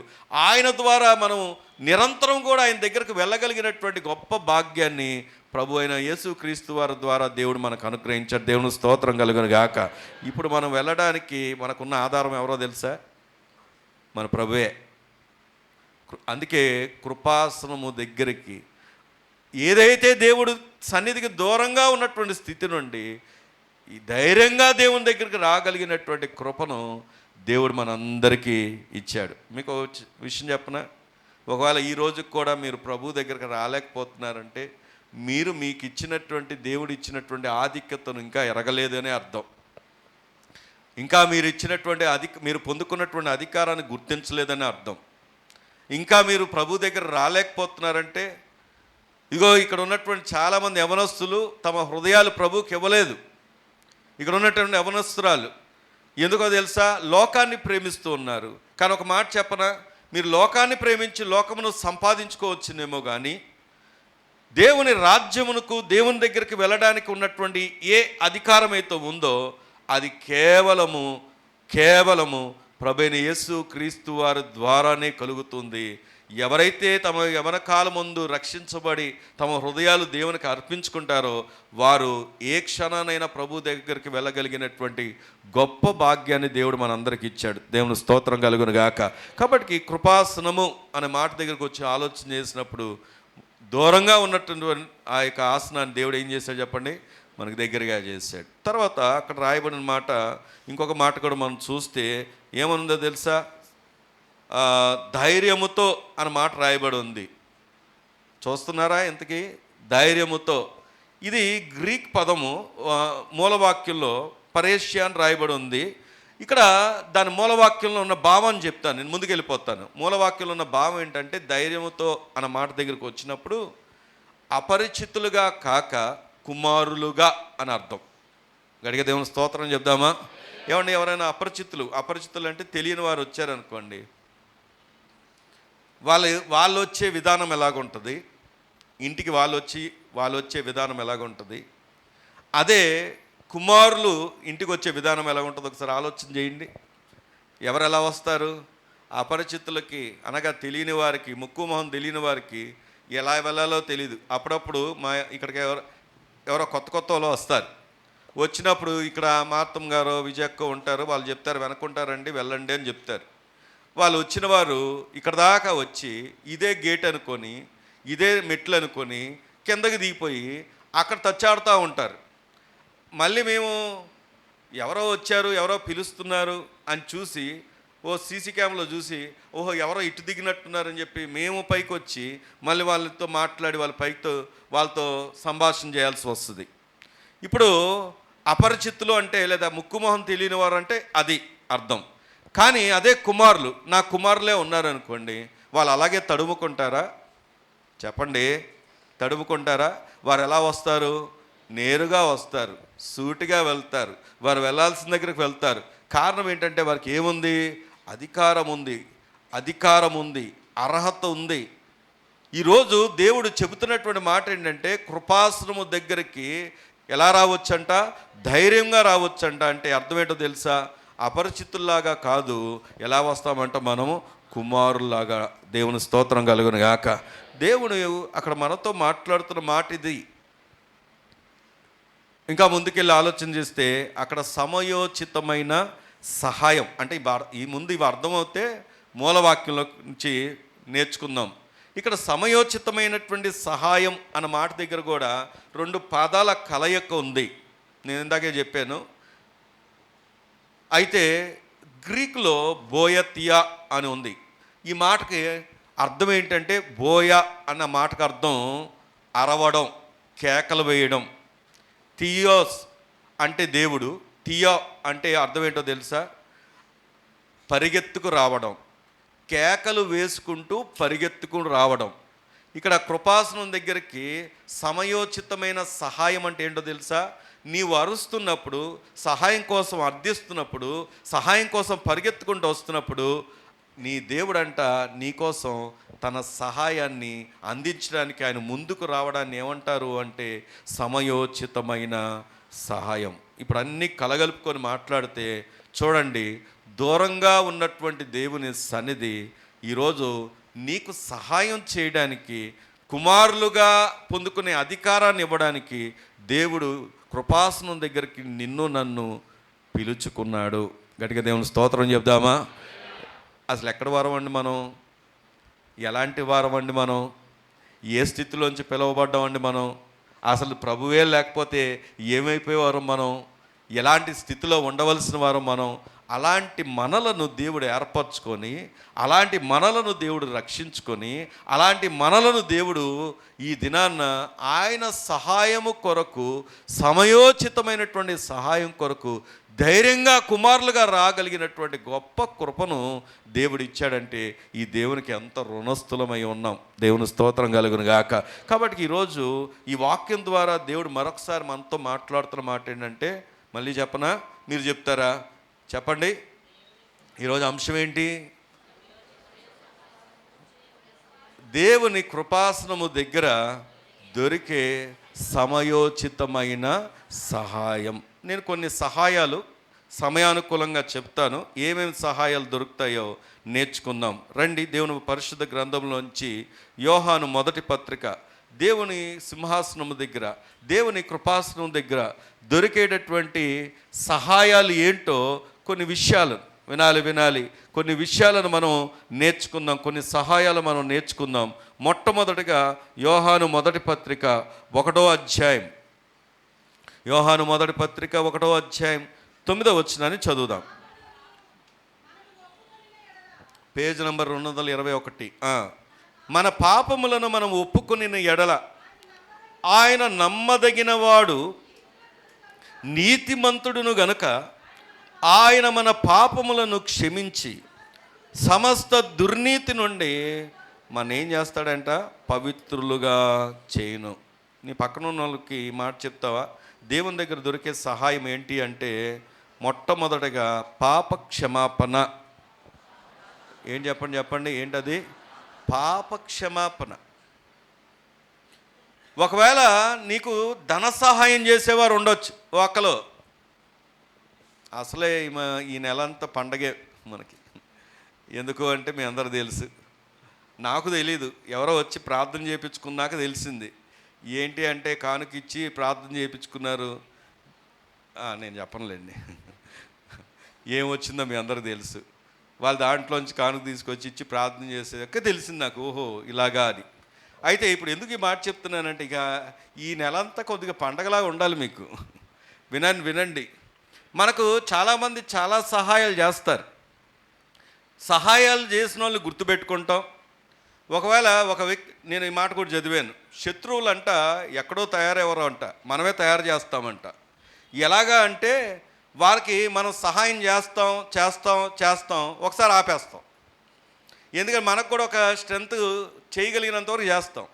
ఆయన ద్వారా మనం నిరంతరం కూడా ఆయన దగ్గరకు వెళ్ళగలిగినటువంటి గొప్ప భాగ్యాన్ని ప్రభు అయిన యేసుక్రీస్తు వారి ద్వారా దేవుడు మనకు అనుగ్రహించాడు. దేవుని స్తోత్రం కలుగును గాక. ఇప్పుడు మనం వెళ్ళడానికి మనకున్న ఆధారం ఎవరో తెలుసా? మన ప్రభువే. అందుకే కృపాసనము దగ్గరికి, ఏదైతే దేవుడు సన్నిధికి దూరంగా ఉన్నటువంటి స్థితి నుండి ఈ ధైర్యంగా దేవుని దగ్గరికి రాగలిగినటువంటి కృపను దేవుడు మనందరికీ ఇచ్చాడు. మీకు విషయం చెప్పనా? ఒకవేళ ఈ రోజుకి కూడా మీరు ప్రభు దగ్గరికి రాలేకపోతున్నారంటే మీకు ఇచ్చినటువంటి దేవుడు ఇచ్చినటువంటి ఆధిక్యతను ఇంకా ఎరగలేదనే అర్థం. ఇంకా మీరు ఇచ్చినటువంటి మీరు పొందుకున్నటువంటి అధికారాన్ని గుర్తించలేదని అర్థం. ఇంకా మీరు ప్రభు దగ్గర రాలేకపోతున్నారంటే, ఇగో ఇక్కడ ఉన్నటువంటి చాలామంది యవనస్తులు తమ హృదయాలు ప్రభువుకి ఇవ్వలేదు. ఇక్కడ ఉన్నటువంటి యవనస్తురాలు ఎందుకో తెలుసా? లోకాన్ని ప్రేమిస్తూ ఉన్నారు. కానీ ఒక మాట చెప్పనా, మీరు లోకాన్ని ప్రేమించి లోకమును సంపాదించుకోవచ్చునేమో, కానీ దేవుని రాజ్యమునకు దేవుని దగ్గరికి వెళ్ళడానికి ఉన్నటువంటి ఏ అధికారం అయితే ఉందో అది కేవలము ప్రభువైన యేసు క్రీస్తు వారి ద్వారానే కలుగుతుంది. ఎవరైతే తమ యవన కాలం ముందు రక్షించబడి తమ హృదయాలు దేవునికి అర్పించుకుంటారో వారు ఏ క్షణానైనా ప్రభు దగ్గరికి వెళ్ళగలిగినటువంటి గొప్ప భాగ్యాన్ని దేవుడు మనందరికి ఇచ్చాడు. దేవుని స్తోత్రం కలుగును గాక. కాబట్టి కృపాసనము అనే మాట దగ్గరికి వచ్చి ఆలోచన చేసినప్పుడు దూరంగా ఉన్నటువంటి ఆ యొక్క ఆసనాన్ని దేవుడు ఏం చేశాడు చెప్పండి? మనకు దగ్గరగా చేశాడు. తర్వాత అక్కడ రాయబడిన మాట, ఇంకొక మాట కూడా మనం చూస్తే ఏమనుందో తెలుసా? ధైర్యముతో అన్న మాట రాయబడి ఉంది. చూస్తున్నారా? ఇంతకీ ధైర్యముతో, ఇది గ్రీక్ పదము. మూలవాక్యంలో పరేష్యా అని రాయబడి ఉంది. ఇక్కడ దాని మూలవాక్యంలో ఉన్న భావాన్ని చెప్తాను, నేను ముందుకు వెళ్ళిపోతాను. మూలవాక్యంలో ఉన్న భావం ఏంటంటే, ధైర్యముతో అన్న మాట దగ్గరికి వచ్చినప్పుడు అపరిచితులుగా కాక కుమారులుగా అని అర్థం. గడిగ దేవుని స్తోత్రం చెప్దామా? ఏమండి, ఎవరైనా అపరిచితులు అంటే తెలియని వారు వచ్చారనుకోండి, వాళ్ళు వచ్చే విధానం ఎలాగుంటుంది, ఇంటికి వాళ్ళు వచ్చే విధానం ఎలాగుంటుంది, అదే కుమారులు ఇంటికి వచ్చే విధానం ఎలా ఉంటుందో ఒకసారి ఆలోచన చేయండి. ఎవరు ఎలా వస్తారు? అపరిచితులకి అనగా తెలియని వారికి, ముక్కు మొహం తెలియని వారికి ఎలా వెళ్ళాలో తెలియదు. అప్పుడప్పుడు ఇక్కడికి ఎవరో కొత్త వాళ్ళు వస్తారు. వచ్చినప్పుడు ఇక్కడ మాతమ్మ గారు విజయక్క ఉంటారు, వాళ్ళు చెప్తారు వెనకుంటారండి వెళ్ళండి అని చెప్తారు. వాళ్ళు వచ్చిన వారు ఇక్కడ దాకా వచ్చి ఇదే గేట్ అనుకొని, ఇదే మెట్లు అనుకొని కిందకి దిగిపోయి అక్కడ తచ్చాడుతూ ఉంటారు. మళ్ళీ మేము ఎవరో వచ్చారు, ఎవరో పిలుస్తున్నారు అని చూసి సీసీ కెమెరాలో చూసి ఓహో ఎవరో ఇటు దిగినట్టున్నారని చెప్పి మేము పైకి వచ్చి మళ్ళీ వాళ్ళతో మాట్లాడి వాళ్ళతో సంభాషణ చేయాల్సి వస్తుంది. ఇప్పుడు అపరిచితులు అంటే లేదా ముక్కుమొహం తెలియని వారు అంటే అది అర్థం. కానీ అదే కుమారులు, నా కుమారులే ఉన్నారనుకోండి, వాళ్ళు అలాగే తడుముకుంటారా? చెప్పండి, తడుముకుంటారా? వారు ఎలా వస్తారు? నేరుగా వస్తారు, సూటిగా వెళ్తారు, వారు వెళ్ళాల్సిన దగ్గరికి వెళ్తారు. కారణం ఏంటంటే వారికి ఏముంది? అధికారం ఉంది, అర్హత ఉంది. ఈరోజు దేవుడు చెబుతున్నటువంటి మాట ఏంటంటే, కృపాసనము దగ్గరికి ఎలా రావచ్చంట? ధైర్యంగా రావచ్చంట. అంటే అర్థం ఏంటో తెలుసా? అపరిచితుల్లాగా కాదు, ఎలా వస్తామంట? మనము కుమారుల్లాగా. దేవుని స్తోత్రం కలుగును గాక. దేవుడు అక్కడ మనతో మాట్లాడుతున్న మాట ఇది. ఇంకా ముందుకెళ్ళి ఆలోచన చేస్తే అక్కడ సమయోచితమైన సహాయం అంటే ఇవి అర్థమవుతే మూలవాక్యంలో నుంచి నేర్చుకుందాం. ఇక్కడ సమయోచితమైనటువంటి సహాయం అన్న మాట దగ్గర కూడా 2 పాదాల కలయిక ఉంది. నేను ఇందాకే చెప్పాను. అయితే గ్రీకులో బోయతియా అని ఉంది. ఈ మాటకి అర్థం ఏంటంటే, బోయ అన్న మాటకు అర్థం అరవడం, కేకలు వేయడం. థియోస్ అంటే దేవుడు, థియో అంటే అర్థం ఏంటో తెలుసా? పరిగెత్తుకు రావడం, కేకలు వేసుకుంటూ పరిగెత్తుకు రావడం. ఇక్కడ కృపాసనం దగ్గరికి సమయోచితమైన సహాయం అంటే ఏంటో తెలుసా? నీవు అరుస్తున్నప్పుడు, సహాయం కోసం అర్థిస్తున్నప్పుడు, సహాయం కోసం పరిగెత్తుకుంటూ వస్తున్నప్పుడు నీ దేవుడంట నీకోసం తన సహాయాన్ని అందించడానికి ఆయన ముందుకు రావడాన్ని ఏమంటారు అంటే సమయోచితమైన సహాయం. ఇప్పుడు అన్నీ కలగలుపుకొని మాట్లాడితే చూడండి, దూరంగా ఉన్నటువంటి దేవుని సన్నిధి ఈరోజు నీకు సహాయం చేయడానికి, కుమారులుగా పొందుకునే అధికారాన్ని ఇవ్వడానికి దేవుడు కృపాసనం దగ్గరికి నిన్ను నన్ను పిలుచుకున్నాడు. గట్టిగా దేవుని స్తోత్రం చెప్దామా? అసలు ఎక్కడ వారం అండి మనం? ఎలాంటి వారం అండి మనం? ఏ స్థితిలోంచి పిలువబడ్డామండి మనం? అసలు ప్రభువే లేకపోతే ఏమైపోయేవారు మనం? ఎలాంటి స్థితిలో ఉండవలసిన వారు మనం? అలాంటి మనలను దేవుడు ఏర్పరచుకొని, అలాంటి మనలను దేవుడు రక్షించుకొని, అలాంటి మనలను దేవుడు ఈ దినాన్న ఆయన సహాయము కొరకు, సమయోచితమైనటువంటి సహాయం కొరకు ధైర్యంగా కుమారులుగా రాగలిగినటువంటి గొప్ప కృపను దేవుడు ఇచ్చాడంటే ఈ దేవునికి ఎంత రుణస్థులమై ఉన్నాం. దేవుని స్తోత్రం కలుగును గాక. కాబట్టి ఈరోజు ఈ వాక్యం ద్వారా దేవుడు మరొకసారి మనతో మాట్లాడుతున్న మాట ఏంటంటే, మళ్ళీ చెప్పనా? మీరు చెప్తారా? చెప్పండి. ఈరోజు అంశం ఏంటి? దేవుని కృపాసనము దగ్గర దొరికే సమయోచితమైన సహాయం. నేను కొన్ని సహాయాలు సమయానుకూలంగా చెప్తాను. ఏమేమి సహాయాలు దొరుకుతాయో నేర్చుకుందాం రండి. దేవుని పరిశుద్ధ గ్రంథంలోంచి యోహాను మొదటి పత్రిక, దేవుని సింహాసనము దగ్గర, దేవుని కృపాసనం దగ్గర దొరికేటటువంటి సహాయాలు ఏంటో కొన్ని విషయాలు వినాలి. కొన్ని విషయాలను మనం నేర్చుకుందాం, కొన్ని సహాయాలు మనం నేర్చుకుందాం. మొట్టమొదటిగా యోహాను మొదటి పత్రిక 1వ అధ్యాయం, యోహాను మొదటి పత్రిక 1వ అధ్యాయం 9వ వచనాన్ని చదువుదాం. Page number 221. మన పాపములను మనం ఒప్పుకొనిన ఎడల ఆయన నమ్మదగినవాడు, నీతిమంతుడును గనుక ఆయన మన పాపములను క్షమించి సమస్త దుర్నీతి నుండి మన ఏం చేస్తాడంట? పవిత్రులుగా చేయును. నీ పక్కన ఉన్న వాళ్ళకి మాట చెప్తావా? దేవుని దగ్గర దొరికే సహాయం ఏంటి అంటే మొట్టమొదటగా పాప క్షమాపణ. ఏం చెప్పండి ఏంటది? పాప క్షమాపణ. ఒకవేళ నీకు ధన సహాయం చేసేవారు ఉండొచ్చు ఒకలో. అసలే ఈ నెల అంతా పండగే మనకి. ఎందుకు అంటే మీ అందరూ తెలుసు, నాకు తెలీదు, ఎవరో వచ్చి ప్రార్థన చేయించుకున్నాక తెలిసింది. ఏంటి అంటే కానుకిచ్చి ప్రార్థన చేయించుకున్నారు. నేను చెప్పనులేండి ఏమొచ్చిందో మీ అందరూ తెలుసు. వాళ్ళు దాంట్లోంచి కానుక తీసుకొచ్చి ఇచ్చి ప్రార్థన చేసేదాకా తెలిసింది నాకు, ఓహో ఇలాగా అని. అయితే ఇప్పుడు ఎందుకు ఈ మాట చెప్తున్నానంటే, ఇక ఈ నెలంతా కొద్దిగా పండగలాగా ఉండాలి మీకు. వినండి. మనకు చాలామంది చాలా సహాయాలు చేస్తారు. సహాయాలు చేసిన వాళ్ళు గుర్తుపెట్టుకుంటాం. ఒకవేళ ఒక వ్యక్తి, నేను ఈ మాట కూడా చదివాను, శత్రువులంట ఎక్కడో తయారెవరో అంట మనమే తయారు చేస్తామంట. ఎలాగా అంటే వారికి మనం సహాయం చేస్తాం ఒకసారి ఆపేస్తాం. ఎందుకంటే మనకు కూడా ఒక స్ట్రెంత్ చేయగలిగినంత వరకు చేస్తాం.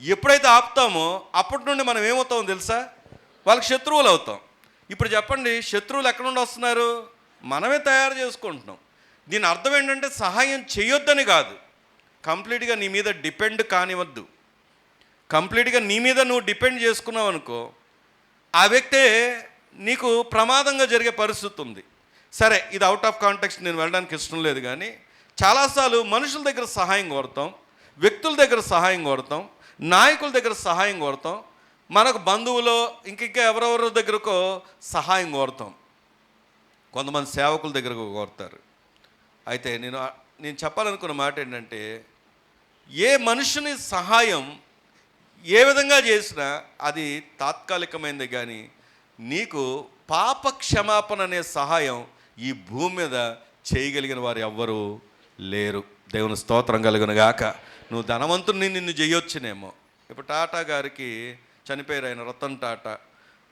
ఎప్పుడైతే ఆపుతామో అప్పటి నుండి మనం ఏమవుతామో తెలుసా? వాళ్ళకి శత్రువులు అవుతాం. ఇప్పుడు చెప్పండి, శత్రువులు ఎక్కడ నుండి వస్తున్నారు? మనమే తయారు చేసుకుంటున్నాం. దీని అర్థం ఏంటంటే సహాయం చేయొద్దని కాదు, కంప్లీట్గా నీ మీద డిపెండ్ కానివద్దు. కంప్లీట్గా నీ మీద నువ్వు డిపెండ్ చేసుకున్నావు అనుకో, ఆ వ్యక్తే నీకు ప్రమాదంగా జరిగే పరిస్థితి ఉంది. సరే, ఇది అవుట్ ఆఫ్ కాంటెక్స్ట్, నేను వెళ్ళడానికి ఇష్టం లేదు. కానీ చాలాసార్లు మనుషుల దగ్గర సహాయం కోరుతాం, వ్యక్తుల దగ్గర సహాయం కోరుతాం, నాయకుల దగ్గర సహాయం కోరుతాం, మనకు బంధువులో ఇంకా ఎవరెవరి దగ్గరకో సహాయం కోరుతాం, కొంతమంది సేవకుల దగ్గరకు కోరుతారు. అయితే నేను చెప్పాలనుకున్న మాట ఏంటంటే, ఏ మనుషుని సహాయం ఏ విధంగా చేసినా అది తాత్కాలికమైనది. కానీ నీకు పాప క్షమాపణ అనే సహాయం ఈ భూమి మీద చేయగలిగిన వారు ఎవ్వరూ లేరు. దేవుని స్తోత్రం కలుగును గాక. నువ్వు ధనవంతుని నిన్ను చేయొచ్చునేమో. ఇప్పుడు టాటా గారికి చనిపోయారు, ఆయన రతన్ టాటా.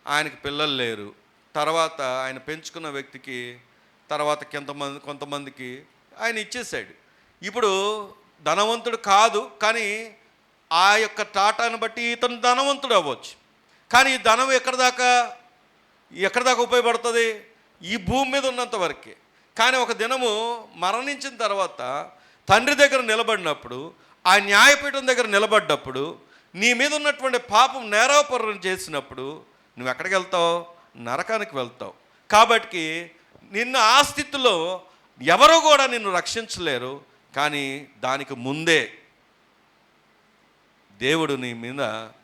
ఆయనకి పిల్లలు లేరు. తర్వాత ఆయన పెంచుకున్న వ్యక్తికి తర్వాత కొంతమందికి ఆయన ఇచ్చేసాడు. ఇప్పుడు ధనవంతుడు కాదు, కానీ ఆ యొక్క టాటాను బట్టి ఇతను ధనవంతుడు అవ్వచ్చు. కానీ ఈ ధనం ఎక్కడి దాకా? ఎక్కడి దాకా ఉపయోగపడుతుంది? ఈ భూమి మీద ఉన్నంత వరకే. కానీ ఒక దినము మరణించిన తర్వాత తండ్రి దగ్గర నిలబడినప్పుడు, ఆ న్యాయపీఠం దగ్గర నిలబడ్డప్పుడు, నీ మీద ఉన్నటువంటి పాపం నేరాపరం చేసినప్పుడు నువ్వు ఎక్కడికి వెళ్తావు? నరకానికి వెళ్తావు. కాబట్టి నిన్ను ఆ స్థితిలో ఎవరు కూడా నిన్ను రక్షించలేరు. కానీ దానికి ముందే దేవుడు నీ మీద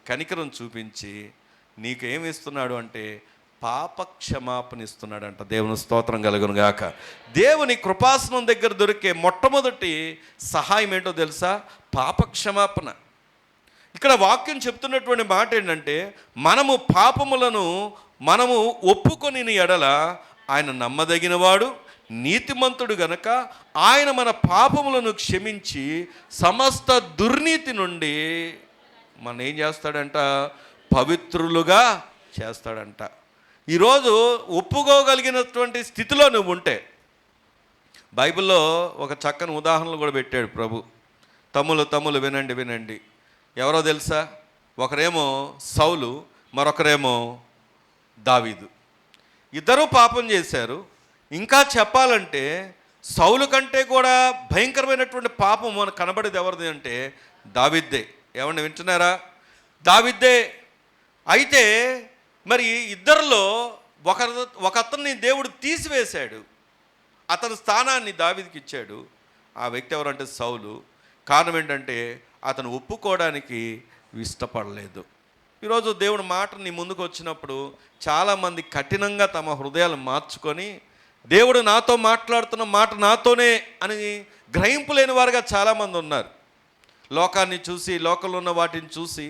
కనికరం చూపించి నీకేమి ఇస్తున్నాడు అంటే పాప క్షమాపణ ఇస్తున్నాడంట. దేవుని స్తోత్రం కలుగును గాక. దేవుని కృపాసనం దగ్గర దొరికే మొట్టమొదటి సహాయం ఏంటో తెలుసా? పాప క్షమాపణ. ఇక్కడ వాక్యం చెప్తున్నటువంటి మాట ఏంటంటే, మనము పాపములను మనము ఒప్పుకొని ఎడల ఆయన నమ్మదగినవాడు, నీతిమంతుడు గనక ఆయన మన పాపములను క్షమించి సమస్త దుర్నీతి నుండి మన ఏం చేస్తాడంట? పవిత్రులుగా చేస్తాడంట. ఈరోజు ఒప్పుకోగలిగినటువంటి స్థితిలో నువ్వు ఉంటే, బైబిల్లో ఒక చక్కని ఉదాహరణలు కూడా పెట్టాడు ప్రభు. తమ్ములు వినండి వినండి. ఎవరో తెలుసా? ఒకరేమో సౌలు, మరొకరేమో దావీదు. ఇద్దరూ పాపం చేశారు. ఇంకా చెప్పాలంటే సౌలు కంటే కూడా భయంకరమైనటువంటి పాపం మనకు కనబడేది ఎవరిది అంటే దావీద్దే. ఏమన్నా వింటున్నారా? దావీద్దే. అయితే మరి ఇద్దరిలో ఒక అతన్ని దేవుడు తీసివేశాడు, అతని స్థానాన్ని దావీదుకి ఇచ్చాడు. ఆ వ్యక్తి ఎవరంటే సౌలు. కారణం ఏంటంటే అతను ఒప్పుకోవడానికి ఇష్టపడలేదు. ఈరోజు దేవుడి మాట నీ ముందుకు వచ్చినప్పుడు చాలామంది కఠినంగా తమ హృదయాలు మార్చుకొని, దేవుడు నాతో మాట్లాడుతున్న మాట నాతోనే అని గ్రహింపు లేని వారుగా చాలామంది ఉన్నారు. లోకాన్ని చూసి, లోకంలో ఉన్న వాటిని చూసి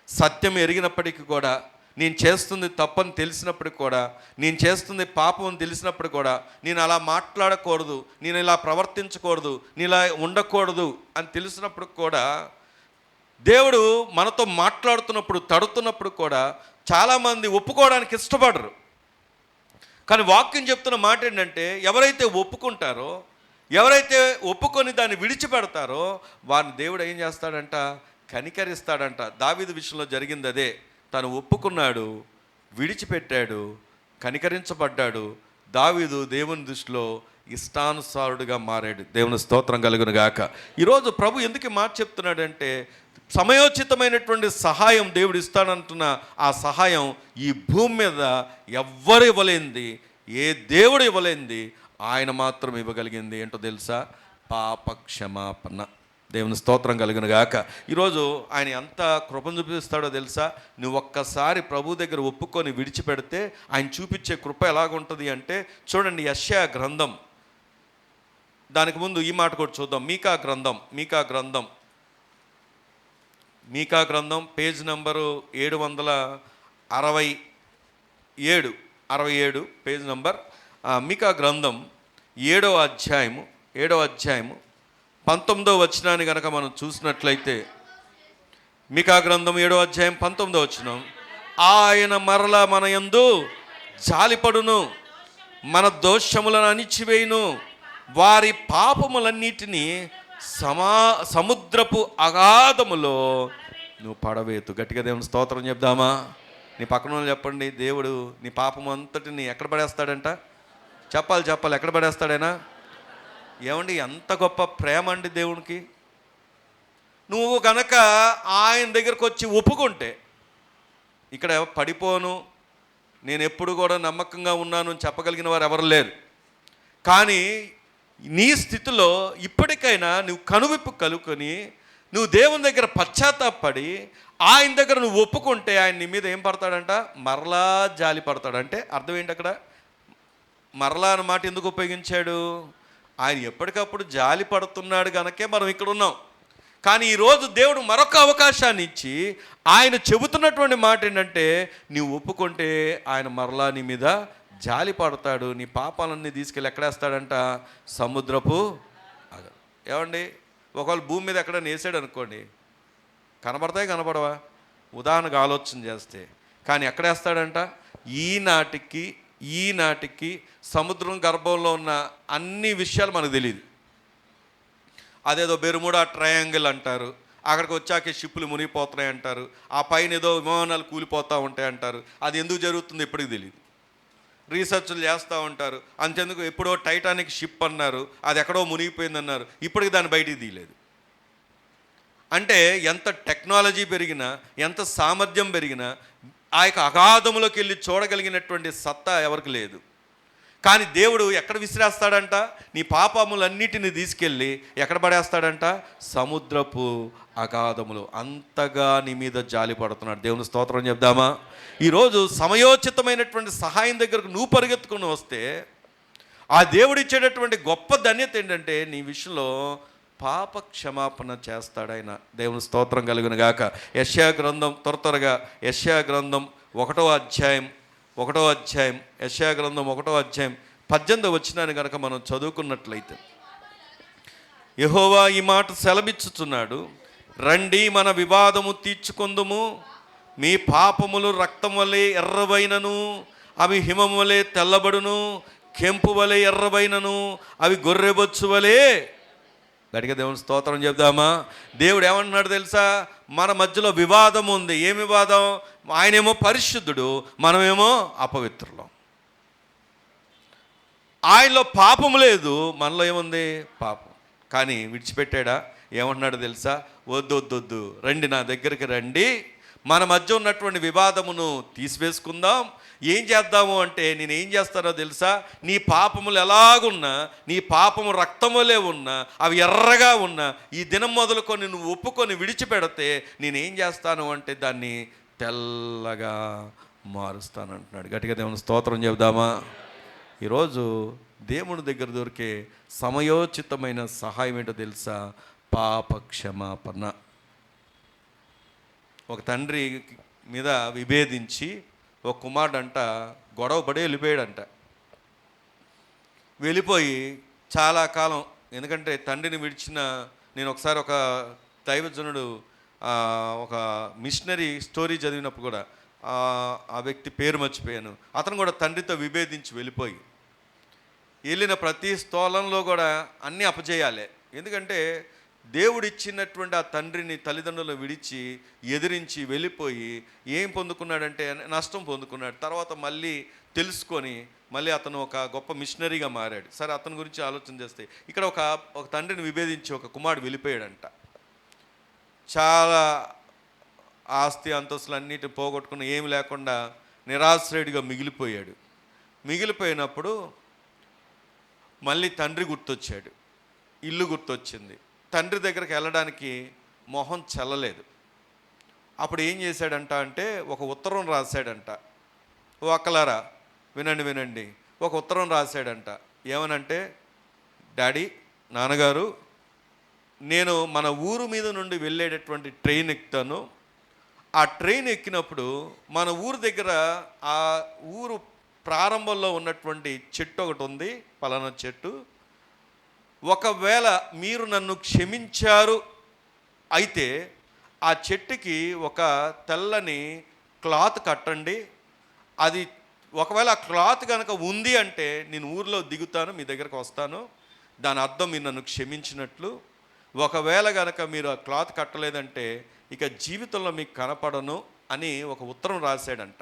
సత్యం ఎరిగినప్పటికీ కూడా, నేను చేస్తుంది తప్పని తెలిసినప్పటికి కూడా, నేను చేస్తుంది పాపం అని తెలిసినప్పుడు కూడా, నేను అలా మాట్లాడకూడదు, నేను ఇలా ప్రవర్తించకూడదు, నేను ఇలా ఉండకూడదు అని తెలిసినప్పుడు కూడా, దేవుడు మనతో మాట్లాడుతున్నప్పుడు, తడుతున్నప్పుడు కూడా చాలామంది ఒప్పుకోవడానికి ఇష్టపడరు. కానీ వాక్యం చెప్తున్న మాట ఏంటంటే, ఎవరైతే ఒప్పుకుంటారో, ఎవరైతే ఒప్పుకొని దాన్ని విడిచిపెడతారో వారిని దేవుడు ఏం చేస్తాడంట? కనికరిస్తాడంట. దావీదు విషయంలో జరిగింది అదే. తను ఒప్పుకున్నాడు, విడిచిపెట్టాడు, కనికరించబడ్డాడు. దావీదు దేవుని దృష్టిలో ఇష్టానుసారుడిగా మారాడు. దేవుని స్తోత్రం కలుగును గాక. ఈరోజు ప్రభు ఎందుకు మాట చెప్తున్నాడంటే, సమయోచితమైనటువంటి సహాయం దేవుడు ఇస్తాడంటున్న ఆ సహాయం ఈ భూమి మీద ఎవ్వరు ఇవ్వలేంది, ఏ దేవుడు ఇవ్వలేంది, ఆయన మాత్రం ఇవ్వగలిగింది. ఏంటో తెలుసా? పాప క్షమాపణ. దేవుని స్తోత్రం కలుగును గాక. ఈరోజు ఆయన ఎంత కృపను చూపిస్తాడో తెలుసా? నువ్వు ఒక్కసారి ప్రభు దగ్గర ఒప్పుకొని విడిచిపెడితే ఆయన చూపించే కృప ఎలాగుంటుంది అంటే, చూడండి యెషయా గ్రంథం, దానికి ముందు ఈ మాట కూడా చూద్దాం. మీకా గ్రంథం పేజ్ నంబరు 767 పేజ్ నంబర్. మీకా గ్రంథం 7వ అధ్యాయము 19వ వచనాన్ని కనుక మనం చూసినట్లయితే, మీకా గ్రంథం 7వ అధ్యాయం 19వ వచనం, ఆయన మరలా మన యందు జాలిపడును, మన దోషములను అణిచివేయును, వారి పాపములన్నిటినీ సముద్రపు అగాధములో నువ్వు పడవేతు. గట్టిగా దేవుని స్తోత్రం చెప్దామా? నీ పక్కన చెప్పండి, దేవుడు నీ పాపం అంతటిని ఎక్కడ పడేస్తాడంట? చెప్పాలి, ఎక్కడ పడేస్తాడైనా? ఏమండి, ఎంత గొప్ప ప్రేమ అండి దేవునికి. నువ్వు కనుక ఆయన దగ్గరకు వచ్చి ఒప్పుకుంటే, ఇక్కడ పడిపోను, నేను ఎప్పుడు కూడా నమ్మకంగా ఉన్నాను అని చెప్పగలిగిన వారు ఎవరు లేరు. కానీ నీ స్థితిలో ఇప్పటికైనా నువ్వు కనువిప్పు కలుకొని నువ్వు దేవుని దగ్గర పశ్చాత్తాపడి ఆయన దగ్గర నువ్వు ఒప్పుకుంటే, ఆయన నీ మీద ఏం పడతాడంట? మరలా జాలి పడతాడు. అంటే అర్థం ఏంటి అక్కడ? మరలా అన్న మాట ఎందుకు ఉపయోగించాడు? ఆయన ఎప్పటికప్పుడు జాలి పడుతున్నాడు కనుకే మనం ఇక్కడ ఉన్నాం. కానీ ఈరోజు దేవుడు మరొక అవకాశాన్ని ఇచ్చి ఆయన చెబుతున్నటువంటి మాట ఏంటంటే, నీవు ఒప్పుకుంటే ఆయన మరలా నీ మీద జాలి పడతాడు. నీ పాపాలన్నీ తీసుకెళ్ళి ఎక్కడేస్తాడంట? సముద్రపు. ఏమండి, ఒకవేళ భూమి మీద ఎక్కడైనా వేసాడు అనుకోండి, కనబడతాయి కనబడవా? ఉదాహరణకు ఆలోచన చేస్తే. కానీ ఎక్కడేస్తాడంట? ఈనాటికి సముద్రం గర్భంలో ఉన్న అన్ని విషయాలు మనకు తెలియదు. అదేదో బెర్ముడా ట్రయాంగిల్ అంటారు, అక్కడికి వచ్చాకే షిప్పులు మునిగిపోతున్నాయి అంటారు, ఆ పైన ఏదో విమానాలు కూలిపోతూ ఉంటాయి అంటారు. అది ఎందుకు జరుగుతుందో ఇప్పటికి తెలియదు. రీసెర్చ్లు చేస్తూ ఉంటారు. అంతెందుకు ఎప్పుడో టైటానిక్ షిప్ అన్నారు, అది ఎక్కడో మునిగిపోయిందన్నారు, ఇప్పటికి దాన్ని బయటికి తీయలేదు. అంటే ఎంత టెక్నాలజీ పెరిగినా, ఎంత సామర్థ్యం పెరిగినా ఆ యొక్క అగాధములోకి వెళ్ళి చూడగలిగినటువంటి సత్తా ఎవరికి లేదు. కానీ దేవుడు ఎక్కడ విసిరేస్తాడంట? నీ పాపములన్నిటిని తీసుకెళ్ళి ఎక్కడ పడేస్తాడంట? సముద్రపు అగాధములు. అంతగా నీ మీద జాలి పడుతున్నాడు. దేవుని స్తోత్రం చెప్దామా? ఈరోజు సమయోచితమైనటువంటి సహాయం దగ్గరకు నువ్వు పరిగెత్తుకుని వస్తే ఆ దేవుడు ఇచ్చేటటువంటి గొప్ప ధన్యత ఏంటంటే నీ విషయంలో పాప క్షమాపణ చేస్తాడాయన. దేవుని స్తోత్రం కలుగును గాక. యెషయా గ్రంథం త్వరగా యెషయా గ్రంథం 1వ అధ్యాయం యెషయా గ్రంథం 1వ అధ్యాయం 18వ వచనాన్ని కనుక మనం చదువుకున్నట్లయితే, యెహోవా ఈ మాట సెలవిచ్చుచున్నాడు, రండి మన వివాదము తీర్చుకొందుము, మీ పాపములు రక్తం వలె ఎర్రవైనను అవి హిమము వలె తెల్లబడును, కెంపు వలె ఎర్రవైనను అవి గొర్రెబొచ్చు వలె. గట్టిగా దేవుని స్తోత్రం చెప్దామా? దేవుడు ఏమంటున్నాడు తెలుసా? మన మధ్యలో వివాదం ఉంది. ఏం వివాదం? ఆయనేమో పరిశుద్ధుడు, మనమేమో అపవిత్రులం. ఆయనలో పాపం లేదు, మనలో ఏముంది? పాపం. కానీ విడిచిపెట్టాడా? ఏమంటున్నాడు తెలుసా? వద్దు, రండి, నా దగ్గరికి రండి, మన మధ్య ఉన్నటువంటి వివాదమును తీసివేసుకుందాం. ఏం చేద్దాము అంటే, నేను ఏం చేస్తానో తెలుసా? నీ పాపములు ఎలాగున్నా, నీ పాపము రక్తం వలె ఉన్నా, అవి ఎర్రగా ఉన్నా, ఈ దినం మొదలుకొని నువ్వు ఒప్పుకొని విడిచిపెడితే నేనేం చేస్తాను అంటే దాన్ని తెల్లగా మారుస్తానంటున్నాడు. గట్టిగా దేవుని స్తోత్రం చెబుదామా? ఈరోజు దేవుని దగ్గర దొరికే సమయోచితమైన సహాయం ఏంటో తెలుసా? పాప క్షమాపణ. ఒక తండ్రి మీద విభేదించి ఒక కుమారుడంట గొడవ పడి వెళ్ళిపోయాడంట. వెళ్ళిపోయి చాలా కాలం, ఎందుకంటే తండ్రిని విడిచిన, నేను ఒకసారి ఒక దైవజనుడు ఒక మిషనరీ స్టోరీ చదివినప్పుడు కూడా ఆ వ్యక్తి పేరు మర్చిపోయాను. అతను కూడా తండ్రితో విభేదించి వెళ్ళిన ప్రతి స్థలంలో కూడా అన్నీ అపజేయాలే. ఎందుకంటే దేవుడిచ్చినటువంటి ఆ తండ్రిని తల్లిదండ్రులు విడిచి ఎదిరించి వెళ్ళిపోయి ఏం పొందుకున్నాడంటే నష్టం పొందుకున్నాడు. తర్వాత మళ్ళీ తెలుసుకొని మళ్ళీ అతను ఒక గొప్ప మిషనరీగా మారాడు. సరే, అతని గురించి ఆలోచన చేస్తే ఇక్కడ ఒక తండ్రిని విభేదించి ఒక కుమారుడు వెళ్ళిపోయాడంట. చాలా ఆస్తి అంతస్తులు అన్నిటి పోగొట్టుకుని ఏమి లేకుండా నిరాశ్రయుడిగా మిగిలిపోయినప్పుడు మళ్ళీ తండ్రి గుర్తొచ్చాడు, ఇల్లు గుర్తొచ్చింది. తండ్రి దగ్గరికి వెళ్ళడానికి మొహం చెల్లలేదు. అప్పుడు ఏం చేశాడంట అంటే ఒక ఉత్తరం రాశాడంట. ఓ అక్కలారా వినండి, ఒక ఉత్తరం రాశాడంట. ఏమనంటే, డాడీ, నాన్నగారు, నేను మన ఊరు మీద నుండి వెళ్ళేటటువంటి ట్రైన్ ఎక్కుతాను. ఆ ట్రైన్ ఎక్కినప్పుడు మన ఊరు దగ్గర ఆ ఊరు ప్రారంభంలో ఉన్నటువంటి చెట్టు ఒకటి ఉంది, పలానా చెట్టు. ఒకవేళ మీరు నన్ను క్షమించారు అయితే ఆ చెట్టుకి ఒక తెల్లని క్లాత్ కట్టండి. అది ఒకవేళ ఆ క్లాత్ కనుక ఉంది అంటే నేను ఊర్లో దిగుతాను, మీ దగ్గరకు వస్తాను, దాని అర్థం మీరు నన్ను క్షమించినట్లు. ఒకవేళ కనుక మీరు ఆ క్లాత్ కట్టలేదంటే ఇక జీవితంలో మీకు కనపడను అని ఒక ఉత్తరం రాశాడంట.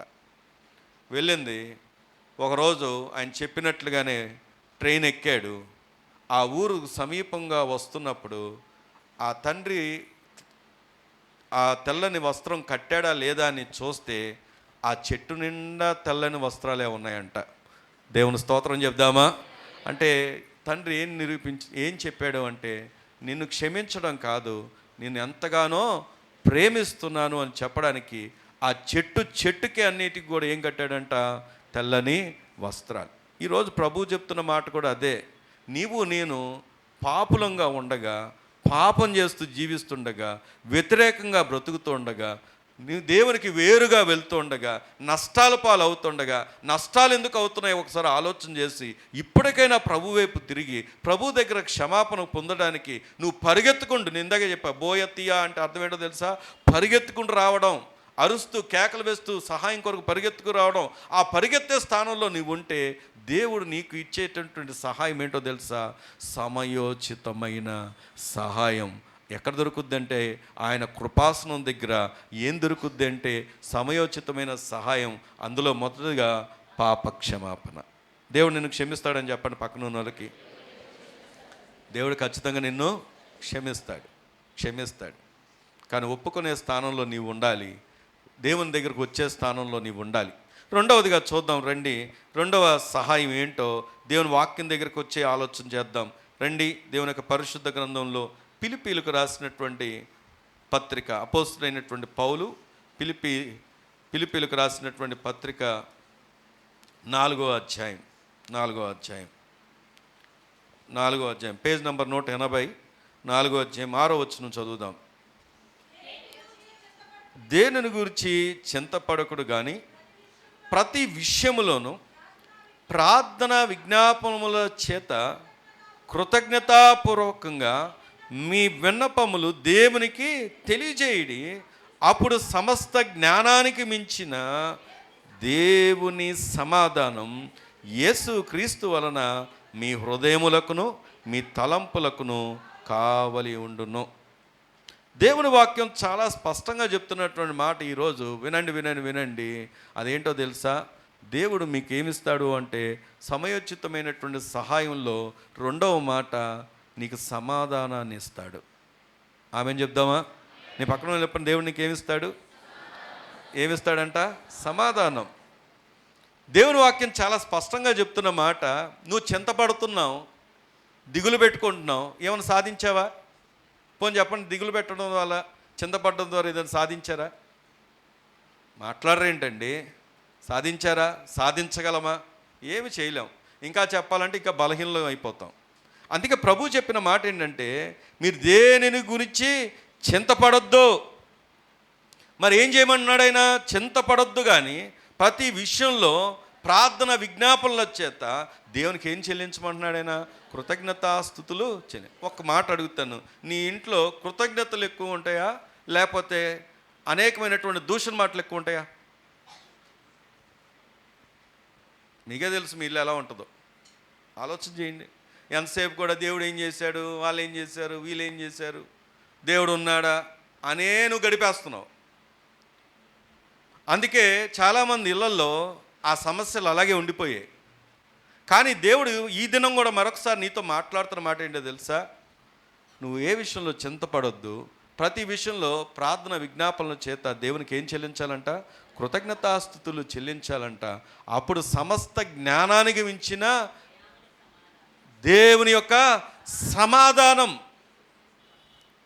వెళ్ళింది. ఒకరోజు ఆయన చెప్పినట్లుగానే ట్రైన్ ఎక్కాడు. ఆ ఊరు సమీపంగా వస్తున్నప్పుడు ఆ తండ్రి ఆ తెల్లని వస్త్రం కట్టాడా లేదా అని చూస్తే ఆ చెట్టు నిండా తెల్లని వస్త్రాలే ఉన్నాయంట. దేవుని స్తోత్రం చెప్దామా? అంటే తండ్రి ఏం చెప్పాడు అంటే, నిన్ను క్షమించడం కాదు, నిన్ను ఎంతగానో ప్రేమిస్తున్నాను అని చెప్పడానికి ఆ చెట్టుకి అన్నిటికి కూడా ఏం కట్టాడంట? తెల్లని వస్త్రాలు. ఈరోజు ప్రభు చెప్తున్న మాట కూడా అదే. నీవు నేను పాపులంగా ఉండగా, పాపం చేస్తూ జీవిస్తుండగా, వ్యతిరేకంగా బ్రతుకుతుండగా, నీ దేవునికి వేరుగా వెళ్తుండగా, నష్టాల పాలు అవుతుండగా, నష్టాలు ఎందుకు అవుతున్నాయో ఒకసారి ఆలోచన చేసి ఇప్పటికైనా ప్రభు వైపు తిరిగి ప్రభు దగ్గర క్షమాపణ పొందడానికి నువ్వు పరిగెత్తుకుంటూ, నేను ఇందాక చెప్పా, బోయత్తియా అంటే అర్థం ఏంటో తెలుసా? పరిగెత్తుకుంటూ రావడం, అరుస్తూ కేకలు వేస్తూ సహాయం కొరకు పరిగెత్తుకు రావడం. ఆ పరిగెత్తే స్థానంలో నీవు ఉంటే దేవుడు నీకు ఇచ్చేటటువంటి సహాయం ఏంటో తెలుసా? సమయోచితమైన సహాయం. ఎక్కడ దొరుకుద్ది అంటే ఆయన కృపాసనం దగ్గర. ఏం దొరుకుద్ది అంటే సమయోచితమైన సహాయం. అందులో మొదటిగా పాప క్షమాపణ. దేవుడు నిన్ను క్షమిస్తాడని చెప్పండి పక్కన ఉన్న వాళ్ళకి. దేవుడు ఖచ్చితంగా నిన్ను క్షమిస్తాడు. కానీ ఒప్పుకునే స్థానంలో నీవు ఉండాలి, దేవుని దగ్గరకు వచ్చే స్థానంలో నీవు ఉండాలి. రెండవదిగా చూద్దాం రండి, రెండవ సహాయం ఏంటో దేవుని వాక్యం దగ్గరికి వచ్చే ఆలోచన చేద్దాం రండి. దేవుని యొక్క పరిశుద్ధ గ్రంథంలో ఫిలిప్పీలకు రాసినటువంటి పత్రిక, అపోస్తలుడైనటువంటి పౌలు ఫిలిప్పీలకు రాసినటువంటి పత్రిక 4వ అధ్యాయం పేజ్ నంబర్ 180, 4వ అధ్యాయం 6వ వచనం చదువుదాం. దేనిని గురించి చింతపడకుడు కానీ ప్రతి విషయములోనూ ప్రార్థన విజ్ఞాపనముల చేత కృతజ్ఞతాపూర్వకంగా మీ విన్నపములు దేవునికి తెలియజేయడి. అప్పుడు సమస్త జ్ఞానానికి మించిన దేవుని సమాధానం యేసు క్రీస్తు వలన మీ హృదయములకును మీ తలంపులకును కావలి ఉండును. దేవుని వాక్యం చాలా స్పష్టంగా చెప్తున్నటువంటి మాట ఈరోజు వినండి. అదేంటో తెలుసా? దేవుడు మీకు ఏమిస్తాడు అంటే సమయోచితమైనటువంటి సహాయంలో రెండవ మాట, నీకు సమాధానాన్ని ఇస్తాడు. ఆమెను చెప్దామా? నీ పక్కన చెప్పండి, దేవుడు నీకు ఏమిస్తాడంట? సమాధానం. దేవుని వాక్యం చాలా స్పష్టంగా చెప్తున్న మాట, నువ్వు చింతపడుతున్నావు, దిగులు పెట్టుకుంటున్నావు, ఏమైనా సాధించావా? పోనీ చెప్పండి, దిగులు పెట్టడం వల్ల చింతపడడం ద్వారా ఏదైనా సాధించారా? మాట్లాడరేంటండి? సాధించారా? సాధించగలమా? ఏమి చేయలేం. ఇంకా చెప్పాలంటే ఇంకా బలహీనలం అయిపోతాం. అందుకే ప్రభు చెప్పిన మాట ఏంటంటే, మీరు దేనిని గురించి చింతపడొద్దు. మరి ఏం చేయమన్నాడు ఆయన? చింతపడొద్దు కానీ ప్రతి విషయంలో ప్రార్థన విజ్ఞాపనల చేత దేవునికి ఏం చెల్లించమంటున్నాడు ఆయన? కృతజ్ఞతాస్తుతులు చెల్లి. ఒక్క మాట అడుగుతాను, నీ ఇంట్లో కృతజ్ఞతలు ఎక్కువ ఉంటాయా లేకపోతే అనేకమైనటువంటి దూషణ మాటలు ఎక్కువ ఉంటాయా? మీకే తెలుసు మీ ఇల్లు ఎలా ఉంటుందో. ఆలోచన చేయండి. ఎంతసేపు కూడా దేవుడు ఏం చేశాడు, వాళ్ళు ఏం చేశారు, వీళ్ళు ఏం చేశారు, దేవుడు ఉన్నాడా అనే నువ్వు గడిపేస్తున్నావు. అందుకే చాలామంది ఇళ్లలో ఆ సమస్యలు అలాగే ఉండిపోయాయి. కానీ దేవుడు ఈ దినం కూడా మరొకసారి నీతో మాట్లాడుతున్న మాట ఏంటో తెలుసా? నువ్వు ఏ విషయంలో చింతపడొద్దు, ప్రతి విషయంలో ప్రార్థన విజ్ఞాపనల చేత దేవునికి ఏం చెల్లించాలంట? కృతజ్ఞతాస్తుతులు చెల్లించాలంట. అప్పుడు సమస్త జ్ఞానానికి మించిన దేవుని యొక్క సమాధానం,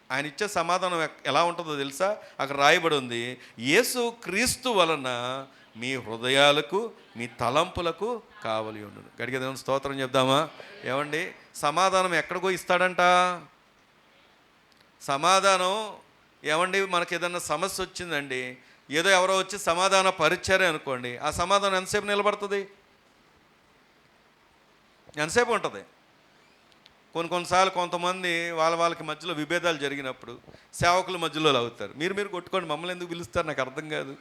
ఆయన ఇచ్చే సమాధానం ఎలా ఉంటుందో తెలుసా? అక్కడ రాయబడి ఉంది, యేసు క్రీస్తు వలన మీ హృదయాలకు మీ తలంపులకు కావలి ఉండును. గడిగే దేవుని స్తోత్రం చెప్దామా? ఏమండి, సమాధానం ఎక్కడికో ఇస్తాడంట. సమాధానం ఏమండి, మనకి ఏదన్నా సమస్య వచ్చిందండి, ఏదో ఎవరో వచ్చి సమాధాన పరిచారే అనుకోండి, ఆ సమాధానం ఎంతసేపు నిలబడుతుంది? ఎంతసేపు ఉంటుంది? కొన్నిసార్లు కొంతమంది వాళ్ళకి మధ్యలో విభేదాలు జరిగినప్పుడు సేవకుల మధ్యలో అవుతారు. మీరు కొట్టుకోండి, మమ్మల్ని ఎందుకు పిలుస్తారు నాకు అర్థం కాదు.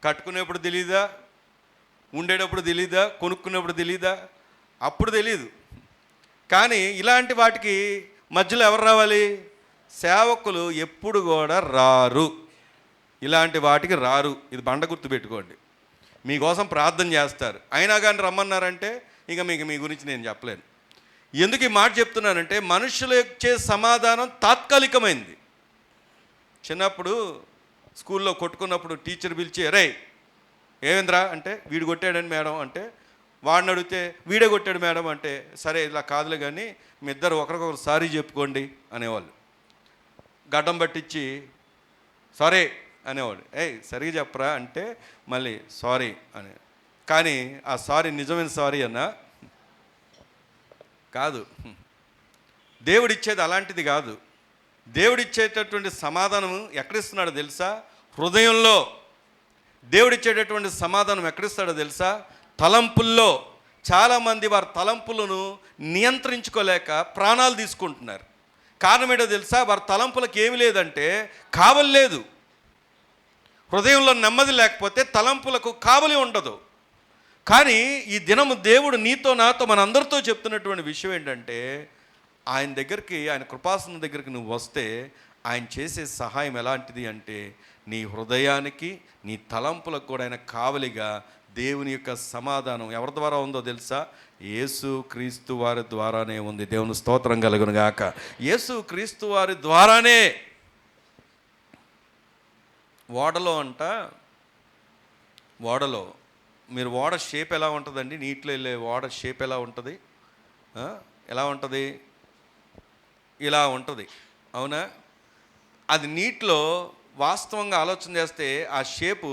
కట్టుకునేప్పుడు తెలీదా, ఉండేటప్పుడు తెలీదా, కొనుక్కునేప్పుడు తెలీదా? అప్పుడు తెలీదు. కానీ ఇలాంటి వాటికి మధ్యలో ఎవరు రావాలి? సేవకులు ఎప్పుడు కూడా రారు, ఇలాంటి వాటికి రారు. ఇది బండ గుర్తు పెట్టుకోండి. మీకోసం ప్రార్థన చేస్తారు, అయినా కానీ రమ్మన్నారంటే ఇక మీ గురించి నేను చెప్పలేను. ఎందుకు ఈ మాట చెప్తున్నానంటే, మనుషులు ఇచ్చే సమాధానం తాత్కాలికమైంది. చిన్నప్పుడు స్కూల్లో కొట్టుకున్నప్పుడు టీచర్ పిలిచి, రే ఏమేంద్రా అంటే, వీడు కొట్టాడని మేడం అంటే, వాడిని అడిగితే వీడే కొట్టాడు మేడం అంటే, సరే ఇలా కాదులే కానీ మీ ఇద్దరు ఒకరికొకరు సారీ చెప్పుకోండి అనేవాళ్ళు. గడ్డం పట్టించి సారీ అనేవాడు. సరిగా చెప్పరా అంటే మళ్ళీ సారీ అని. కానీ ఆ సారీ నిజమైన సారీ అన్నా కాదు. దేవుడిచ్చేది అలాంటిది కాదు. దేవుడిచ్చేటటువంటి సమాధానం ఎక్కడిస్తున్నాడో తెలుసా? హృదయంలో. దేవుడిచ్చేటటువంటి సమాధానం ఎక్కడిస్తాడో తెలుసా? తలంపుల్లో. చాలామంది వారి తలంపులను నియంత్రించుకోలేక ప్రాణాలు తీసుకుంటున్నారు. కారణం ఏంటో తెలుసా? వారి తలంపులకు ఏమి లేదంటే కావలి లేదు. హృదయంలో నెమ్మది లేకపోతే తలంపులకు కావలి ఉండదు. కానీ ఈ దినము దేవుడు నీతో నాతో మనందరితో చెప్తున్నటువంటి విషయం ఏంటంటే, ఆయన దగ్గరికి, ఆయన కృపాసనం దగ్గరికి నువ్వు వస్తే ఆయన చేసే సహాయం ఎలాంటిది అంటే నీ హృదయానికి నీ తలంపులకు కూడా ఆయన కావలిగా దేవుని యొక్క సమాధానం ఎవరి ద్వారా ఉందో తెలుసా? యేసు క్రీస్తు వారి ద్వారానే ఉంది. దేవుని స్తోత్రం కలుగును గాక. యేసు క్రీస్తు వారి ద్వారానే. ఓడలో మీరు ఓడ షేప్ ఎలా ఉంటుందండి? నీటిలో వెళ్ళే ఓడ షేప్ ఎలా ఉంటుంది? ఎలా ఉంటుంది? ఇలా ఉంటుంది, అవునా? అది నీటిలో వాస్తవంగా ఆలోచన చేస్తే ఆ షేపు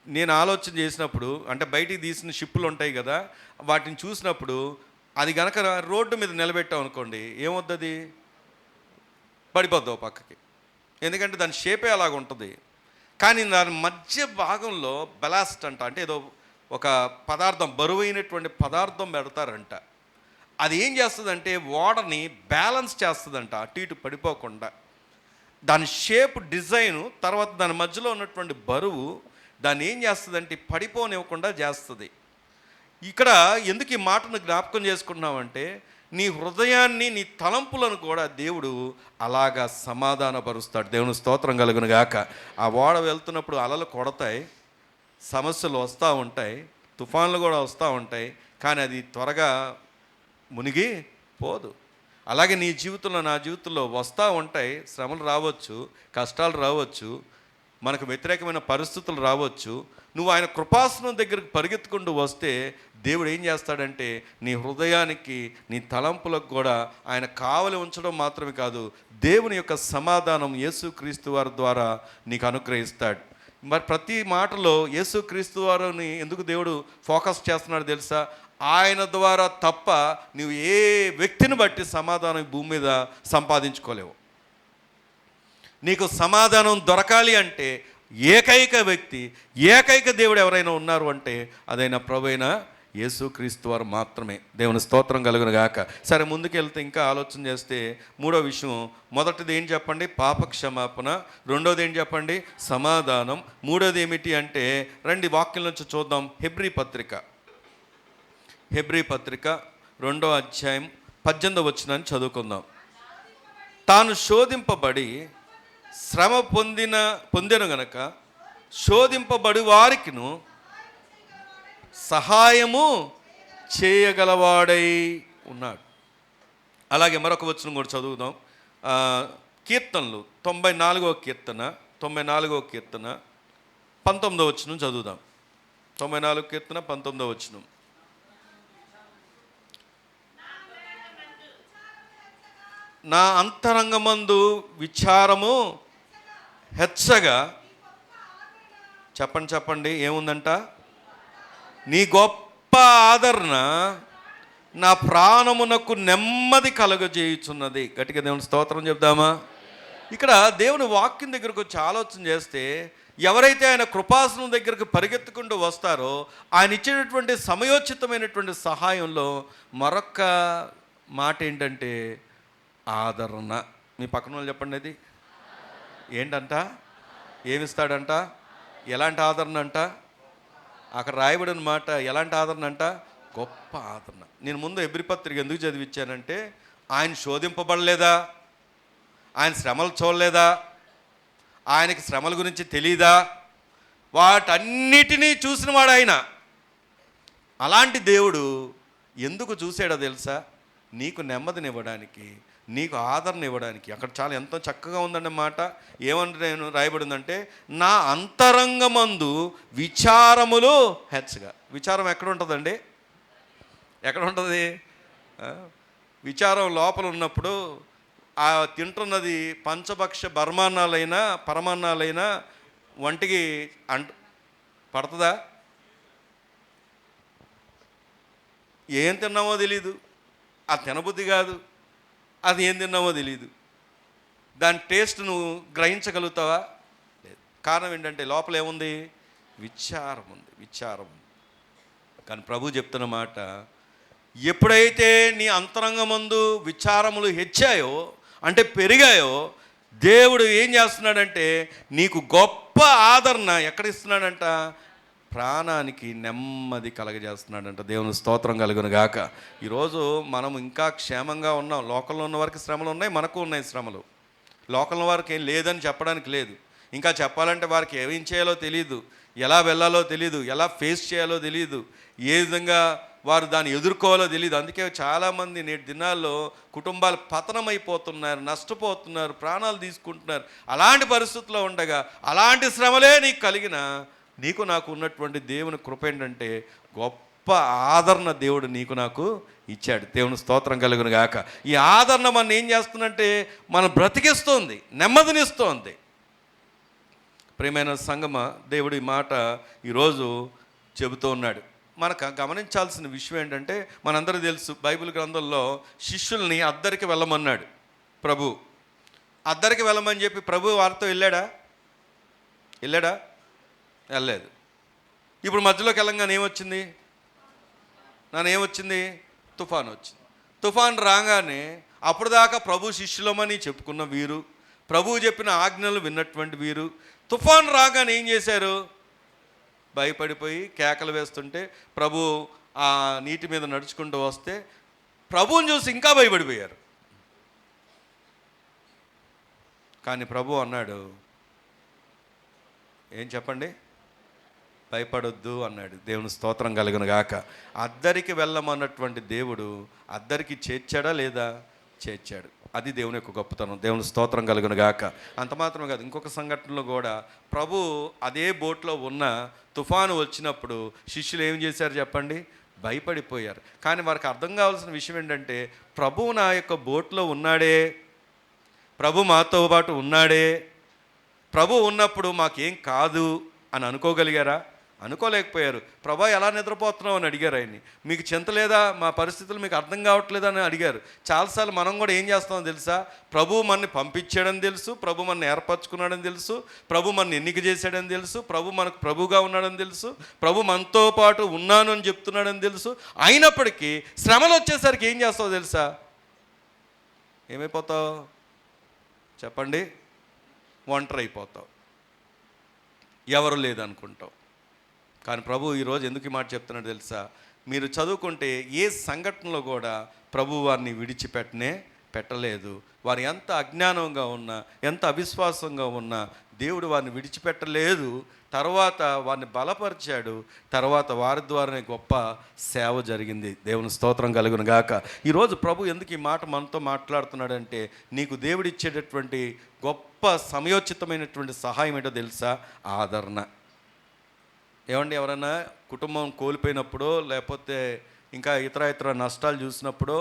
నేను ఆలోచన చేసినప్పుడు, అంటే బయటికి తీసిన షిప్పులు ఉంటాయి కదా, వాటిని చూసినప్పుడు అది గనక రోడ్డు మీద నిలబెట్టాం అనుకోండి, ఏమవుతుంది? పడిపోద్ది పక్కకి. ఎందుకంటే దాని షేపే అలాగ ఉంటుంది. కానీ దాని మధ్య భాగంలో బెలాస్ట్ అంట, అంటే ఏదో ఒక పదార్థం, బరువైనటువంటి పదార్థం పెడతారంట. అది ఏం చేస్తుందంటే ఓడని బ్యాలెన్స్ చేస్తుందంట, అటు ఇటు పడిపోకుండా. దాని షేప్, డిజైను, తర్వాత దాని మధ్యలో ఉన్నటువంటి బరువు దాన్ని ఏం చేస్తుందంటే పడిపోనివ్వకుండా చేస్తుంది. ఇక్కడ ఎందుకు ఈ మాటను జ్ఞాపకం చేసుకుంటున్నామంటే, నీ హృదయాన్ని, నీ తలంపులను కూడా దేవుడు అలాగా సమాధానపరుస్తాడు. దేవుని స్తోత్రం కలుగును గాక. ఆ ఓడ వెళ్తున్నప్పుడు అలలు కొడతాయి, సమస్యలు వస్తూ ఉంటాయి, తుఫాన్లు కూడా వస్తూ ఉంటాయి, కానీ అది త్వరగా మునిగి పోదు. అలాగే నీ జీవితంలో, నా జీవితంలో వస్తూ ఉంటాయి, శ్రమలు రావచ్చు, కష్టాలు రావచ్చు, మనకు వ్యతిరేకమైన పరిస్థితులు రావచ్చు. నువ్వు ఆయన కృపాసనం దగ్గరికి పరిగెత్తుకుంటూ వస్తే దేవుడు ఏం చేస్తాడంటే నీ హృదయానికి, నీ తలంపులకు కూడా ఆయన కావలి ఉంచడం మాత్రమే కాదు, దేవుని యొక్క సమాధానం యేసుక్రీస్తు వారి ద్వారా నీకు అనుగ్రహిస్తాడు. మరి ప్రతి మాటలో యేసుక్రీస్తు వారిని ఎందుకు దేవుడు ఫోకస్ చేస్తున్నాడు తెలుసా? ఆయన ద్వారా తప్ప నువ్వు ఏ వ్యక్తిని బట్టి సమాధానం భూమి మీద సంపాదించుకోలేవు. నీకు సమాధానం దొరకాలి అంటే ఏకైక వ్యక్తి, ఏకైక దేవుడు ఎవరైనా ఉన్నారు అంటే అదైనా ప్రభువైన యేసుక్రీస్తు వారు మాత్రమే. దేవుని స్తోత్రం కలుగును గాక. సరే, ముందుకెళ్తే ఇంకా ఆలోచన చేస్తే మూడో విషయం, మొదటిది ఏం చెప్పండి? పాప క్షమాపణ. రెండోది ఏం చెప్పండి? సమాధానం. మూడోది ఏమిటి అంటే, రండి వాక్యం నుంచి చూద్దాం. హెబ్రీ పత్రిక 2వ అధ్యాయం 18వ వచనాన్ని చదువుకుందాం. తాను శోధింపబడి శ్రమ పొందెను గనక శోధింపబడి వారికిను సహాయము చేయగలవాడై ఉన్నాడు. అలాగే మరొక వచనం కూడా చదువుదాం. కీర్తనలు 94వ కీర్తన 19వ వచనం చదువుదాం. 94వ కీర్తన 19వ వచనం. నా అంతరంగమందు విచారము హెచ్చగా, చెప్పండి ఏముందంట? నీ గొప్ప ఆదరణ నా ప్రాణమునకు నెమ్మది కలుగజేయుచున్నది. గట్టిగా దేవుని స్తోత్రం చెప్దామా? ఇక్కడ దేవుని వాక్యం దగ్గరకు వచ్చి ఆలోచన చేస్తే, ఎవరైతే ఆయన కృపాసనం దగ్గరకు పరిగెత్తుకుంటూ వస్తారో ఆయన ఇచ్చేటటువంటి సమయోచితమైనటువంటి సహాయంలో మరొక మాట ఏంటంటే ఆదరణ. మీ పక్కన వాళ్ళు చెప్పండి, అది ఏంటంట? ఏమిస్తాడంట? ఎలాంటి ఆదరణ అంట? అక్కడ రాయబడిన మాట ఎలాంటి ఆదరణ అంట? గొప్ప ఆదరణ. నేను ముందు హెబ్రీ పత్రిక ఎందుకు చదివించానంటే, ఆయన శోధింపబడలేదా? ఆయన శ్రమలు చూడలేదా? ఆయనకి శ్రమల గురించి తెలీదా? వాటన్నిటినీ చూసిన వాడు ఆయన. అలాంటి దేవుడు ఎందుకు చూసాడో తెలుసా? నీకు నెమ్మదినివ్వడానికి, నీకు ఆదరణ ఇవ్వడానికి. అక్కడ చాలా ఎంతో చక్కగా ఉందండి మాట. ఏమంటే నేను రాయబడిందంటే, నా అంతరంగమందు విచారములు హెచ్చగా. విచారం ఎక్కడ ఉంటుందండి? ఎక్కడ ఉంటుంది? విచారం లోపల ఉన్నప్పుడు ఆ తింటున్నది పంచభక్ష పరమాన్నాలైనా వంటికి పడుతుందా? ఏం తిన్నామో తెలీదు, అది తినబుద్ధి కాదు, అది ఏం తిన్నామో తెలియదు. దాని టేస్ట్ నువ్వు గ్రహించగలుగుతావా? లేదు. కారణం ఏంటంటే లోపల ఏముంది? విచారం ఉంది. కానీ ప్రభు చెప్తున్న మాట, ఎప్పుడైతే నీ అంతరంగమందు విచారములు హెచ్చాయో, అంటే పెరిగాయో, దేవుడు ఏం చేస్తున్నాడంటే నీకు గొప్ప ఆదరణ ఎక్కడ ఇస్తున్నాడంట? ప్రాణానికి నెమ్మది కలగజేస్తున్నాడంట. దేవుని స్తోత్రం కలుగును గాక. ఈరోజు మనం ఇంకా క్షేమంగా ఉన్నాం. లోకంలో ఉన్న వారికి శ్రమలు ఉన్నాయి, మనకు ఉన్నాయి శ్రమలు. లోకంలో వారికి ఏం లేదని చెప్పడానికి లేదు. ఇంకా చెప్పాలంటే వారికి ఏం చేయాలో తెలియదు, ఎలా వెళ్ళాలో తెలియదు, ఎలా ఫేస్ చేయాలో తెలియదు, ఏ విధంగా వారు దాన్ని ఎదుర్కోవాలో తెలియదు. అందుకే చాలామంది నేటి దినాల్లో కుటుంబాలు పతనమైపోతున్నారు, నష్టపోతున్నారు, ప్రాణాలు తీసుకుంటున్నారు. అలాంటి పరిస్థితుల్లో ఉండగా అలాంటి శ్రమలే నీకు కలిగిన నీకు నాకు ఉన్నటువంటి దేవుని కృప ఏంటంటే గొప్ప ఆదరణ దేవుడు నీకు నాకు ఇచ్చాడు. దేవుని స్తోత్రం కలుగును గాక. ఈ ఆదరణ మన ఏం చేస్తుందంటే మనం బ్రతికిస్తోంది, నెమ్మదినిస్తోంది. ప్రియమైన సంగమ, దేవుడి మాట ఈరోజు చెబుతూ ఉన్నాడు. మనకు గమనించాల్సిన విషయం ఏంటంటే, మనందరికీ తెలుసు బైబిల్ గ్రంథంలో శిష్యుల్ని అద్దరికి వెళ్ళమన్నాడు ప్రభు. అద్దరికి వెళ్ళమని చెప్పి ప్రభు వారితో వెళ్ళాడా? వెళ్ళలేదు. ఇప్పుడు మధ్యలోకి వెళ్ళంగానే ఏమొచ్చింది? ఏమొచ్చింది? తుఫాన్ వచ్చింది. తుఫాన్ రాగానే అప్పుడు దాకా ప్రభు శిష్యులమని చెప్పుకున్న వీరు, ప్రభువు చెప్పిన ఆజ్ఞలు విన్నటువంటి వీరు తుఫాన్ రాగానే ఏం చేశారు? భయపడిపోయి కేకలు వేస్తుంటే ప్రభు ఆ నీటి మీద నడుచుకుంటూ వస్తే ప్రభువుని చూసి ఇంకా భయపడిపోయారు. కానీ ప్రభు అన్నాడు, ఏం చెప్పండి? భయపడొద్దు అన్నాడు. దేవుని స్తోత్రం కలుగును గాక. అద్దరికి వెళ్ళమన్నటువంటి దేవుడు అద్దరికి చేర్చాడా లేదా? చేర్చాడు. అది దేవుని యొక్క గొప్పతనం. దేవుని స్తోత్రం కలుగును గాక. అంత మాత్రమే కాదు, ఇంకొక సంఘటనలో కూడా ప్రభు అదే బోట్లో ఉన్న తుఫాను వచ్చినప్పుడు శిష్యులు ఏం చేశారు చెప్పండి? భయపడిపోయారు. కానీ వారికి అర్థం కావాల్సిన విషయం ఏంటంటే, ప్రభు నా యొక్క బోట్లో ఉన్నాడే, ప్రభు మాతో పాటు ఉన్నాడే, ప్రభు ఉన్నప్పుడు మాకేం కాదు అని అనుకోగలిగారా? అనుకోలేకపోయారు. ప్రభా ఎలా నిద్రపోతున్నావు అని అడిగారు ఆయన్ని. మీకు చింత లేదా? మా పరిస్థితులు మీకు అర్థం కావట్లేదా అని అడిగారు. చాలాసార్లు మనం కూడా ఏం చేస్తామో తెలుసా? ప్రభు మనని పంపించాడని తెలుసు, ప్రభు మనని ఏర్పరచుకున్నాడని తెలుసు, ప్రభు మనని ఎన్నిక చేశాడని తెలుసు, ప్రభు మనకు ప్రభుగా ఉన్నాడని తెలుసు, ప్రభు మనతో పాటు ఉన్నాను అని చెప్తున్నాడని తెలుసు. అయినప్పటికీ శ్రమలు వచ్చేసరికి ఏం చేస్తావో తెలుసా? ఏమైపోతావు చెప్పండి? ఒంటరి అయిపోతావు, ఎవరు లేదనుకుంటావు. కానీ ప్రభు ఈరోజు ఎందుకు ఈ మాట చెప్తున్నాడు తెలుసా? మీరు చదువుకుంటే ఏ సంఘటనలో కూడా ప్రభు వారిని పెట్టలేదు. వారు ఎంత అజ్ఞానంగా ఉన్నా, ఎంత అవిశ్వాసంగా ఉన్నా దేవుడు వారిని విడిచిపెట్టలేదు. తర్వాత వారిని బలపరిచాడు. తర్వాత వారి ద్వారానే గొప్ప సేవ జరిగింది. దేవుని స్తోత్రం కలుగును గాక. ఈరోజు ప్రభు ఎందుకు ఈ మాట మనతో మాట్లాడుతున్నాడంటే, నీకు దేవుడిచ్చేటటువంటి గొప్ప సమయోచితమైనటువంటి సహాయం ఏంటో తెలుసా? ఆదరణ. ఏమండి, ఎవరైనా కుటుంబం కోల్పోయినప్పుడు, లేకపోతే ఇంకా ఇతర నష్టాలు చూసినప్పుడు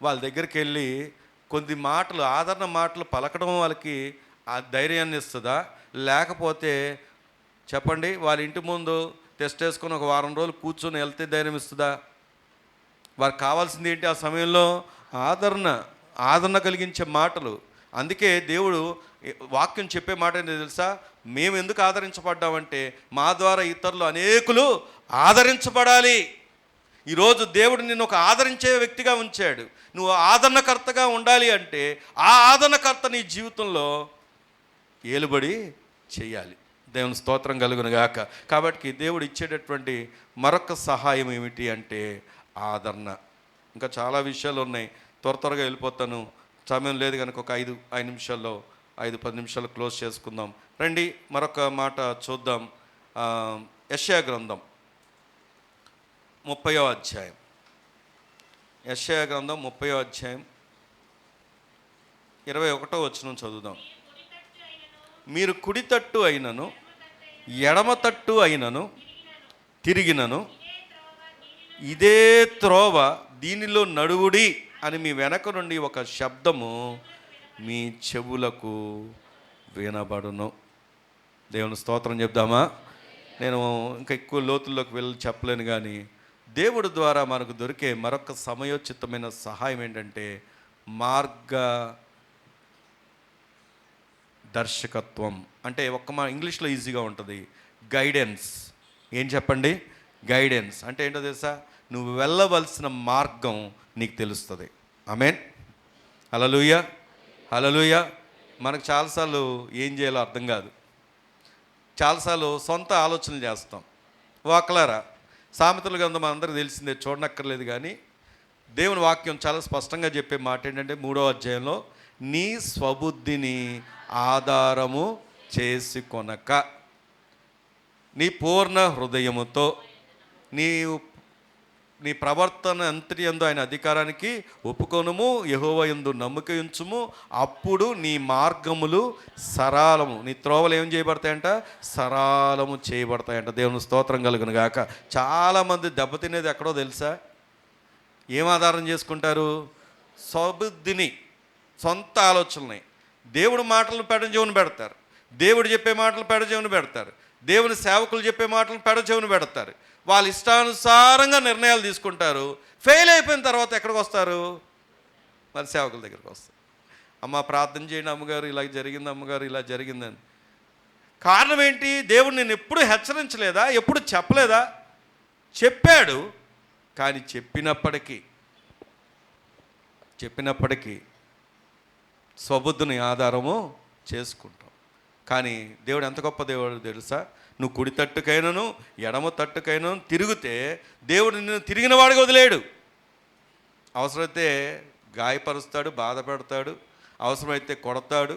వాళ్ళ దగ్గరికి వెళ్ళి కొద్ది మాటలు, ఆదరణ మాటలు పలకడం వాళ్ళకి ఆ ధైర్యాన్ని ఇస్తుందా? లేకపోతే చెప్పండి, వాళ్ళ ఇంటి ముందు టెస్ట్ వేసుకొని ఒక వారం రోజులు కూర్చొని వెళ్తే ధైర్యం ఇస్తుందా? వారికి కావాల్సింది ఏంటి ఆ సమయంలో? ఆదరణ కలిగించే మాటలు. అందుకే దేవుడు వాక్యం చెప్పే మాట ఏంటో తెలుసా? మేము ఎందుకు ఆదరించబడ్డామంటే మా ద్వారా ఇతరులు అనేకులు ఆదరించబడాలి. ఈరోజు దేవుడు నిన్ను ఒక ఆదరించే వ్యక్తిగా ఉంచాడు. నువ్వు ఆదరణకర్తగా ఉండాలి అంటే ఆ ఆదరణకర్త నీ జీవితంలో ఏలుబడి చేయాలి. దేవుని స్తోత్రం కలుగును గాక. కాబట్టి దేవుడు ఇచ్చేటటువంటి మరొక సహాయం ఏమిటి అంటే ఆదరణ. ఇంకా చాలా విషయాలు ఉన్నాయి, త్వరగా వెళ్ళిపోతాను, సమయం లేదు కనుక ఒక 5 నిమిషాల్లో 5-10 నిమిషాలు క్లోజ్ చేసుకుందాం. రండి మరొక మాట చూద్దాం. యెషయా గ్రంథం 30వ అధ్యాయం. యెషయా గ్రంథం 30వ అధ్యాయం 21వ వచనం చదువుదాం. మీరు కుడి తట్టు అయినను ఎడమ తట్టు అయినను తిరిగినను ఇదే త్రోవ దీనిలో నడువుడి అని మీ వెనక నుండి ఒక శబ్దము మీ చెవులకు వినబడును. దేవుని స్తోత్రం చెప్దామా? నేను ఇంకా ఎక్కువ లోతుల్లోకి వెళ్ళి చెప్పలేను, కానీ దేవుడి ద్వారా మనకు దొరికే మరొక సమయోచితమైన సహాయం ఏంటంటే మార్గ దర్శకత్వం. అంటే ఇంగ్లీష్లో ఈజీగా ఉంటుంది, గైడెన్స్. ఏం చెప్పండి? గైడెన్స్ అంటే ఏంటో తెలుసా? నువ్వు వెళ్ళవలసిన మార్గం నీకు తెలుస్తుంది. ఆమేన్, హల్లెలూయా, హల్లెలూయా. మనకు చాలాసార్లు ఏం చేయాలో అర్థం కాదు, చాలాసార్లు సొంత ఆలోచనలు చేస్తాం. వాక్లారా, సామెతల గ్రంథం అందరికీ తెలిసిందే, చూడనక్కర్లేదు. కానీ దేవుని వాక్యం చాలా స్పష్టంగా చెప్పే మాట ఏంటంటే 3వ అధ్యాయంలో, నీ స్వబుద్ధిని ఆధారము చేసుకొనక నీ పూర్ణ హృదయముతో నీ ప్రవర్తన అంతటి యందు ఆయన అధికారానికి ఒప్పుకొనుము, యెహోవా యందు నమ్మిక ఉంచుము, అప్పుడు నీ మార్గములు సరళము, నీ త్రోవలు ఏం చేయబడతాయంట? సరళము చేయబడతాయంట. దేవుని స్తోత్రం కలుగును గాక. చాలామంది దెబ్బతినేది ఎక్కడో తెలుసా? ఏం ఆధారం చేసుకుంటారు? స్వబుద్ధిని, సొంత ఆలోచనల్ని. దేవుడి మాటలను పెడచెవిన పెడతారు, దేవుడు చెప్పే మాటలు పెడచెవిన పెడతారు, దేవుని సేవకులు చెప్పే మాటలు పెడచెవిన పెడతారు. వాళ్ళ ఇష్టానుసారంగా నిర్ణయాలు తీసుకుంటారు. ఫెయిల్ అయిపోయిన తర్వాత ఎక్కడికి వస్తారు? మరి సేవకుల దగ్గరికి వస్తారు. అమ్మ ప్రార్థన చేయండి అమ్మగారు, ఇలా జరిగింది అమ్మగారు, ఇలా జరిగిందని. కారణం ఏంటి? దేవుడు నేను ఎప్పుడు హెచ్చరించలేదా? ఎప్పుడు చెప్పలేదా? చెప్పాడు. కానీ చెప్పినప్పటికీ స్వబుద్ధిని ఆధారము చేసుకుంటాం. కానీ దేవుడు ఎంత గొప్ప దేవుడు తెలుసా? నువ్వు కుడి తట్టుకైనను ఎడమ తట్టుకైనను తిరిగితే దేవుడు నిన్ను తిరిగిన వాడికి వదిలేడు. అవసరమైతే గాయపరుస్తాడు, బాధ పెడతాడు, అవసరమైతే కొడతాడు,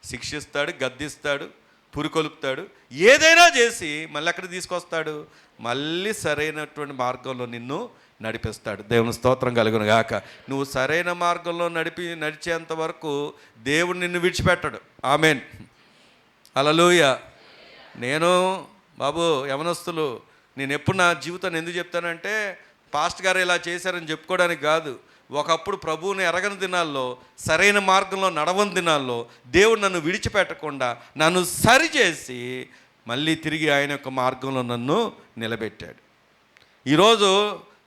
శిక్షిస్తాడు, గద్దిస్తాడు, పురికొలుపుతాడు. ఏదైనా చేసి మళ్ళీ ఎక్కడ తీసుకొస్తాడు? మళ్ళీ సరైనటువంటి మార్గంలో నిన్ను నడిపిస్తాడు. దేవుని స్తోత్రం కలుగును గాక. నువ్వు సరైన మార్గంలో నడిచేంత వరకు దేవుడు నిన్ను విడిచిపెట్టడు. ఆమేన్. హల్లెలూయా. నేను బాబు యవనస్తులు, నేను ఎప్పుడు నా జీవితాన్ని ఎందుకు చెప్తానంటే పాస్ట్ గారు ఇలా చేశారని చెప్పుకోవడానికి కాదు. ఒకప్పుడు ప్రభువుని ఎరగని దినాల్లో, సరైన మార్గంలో నడవని దినాల్లో దేవుడు నన్ను విడిచిపెట్టకుండా నన్ను సరిచేసి మళ్ళీ తిరిగి ఆయన యొక్క మార్గంలో నన్ను నిలబెట్టాడు. ఈరోజు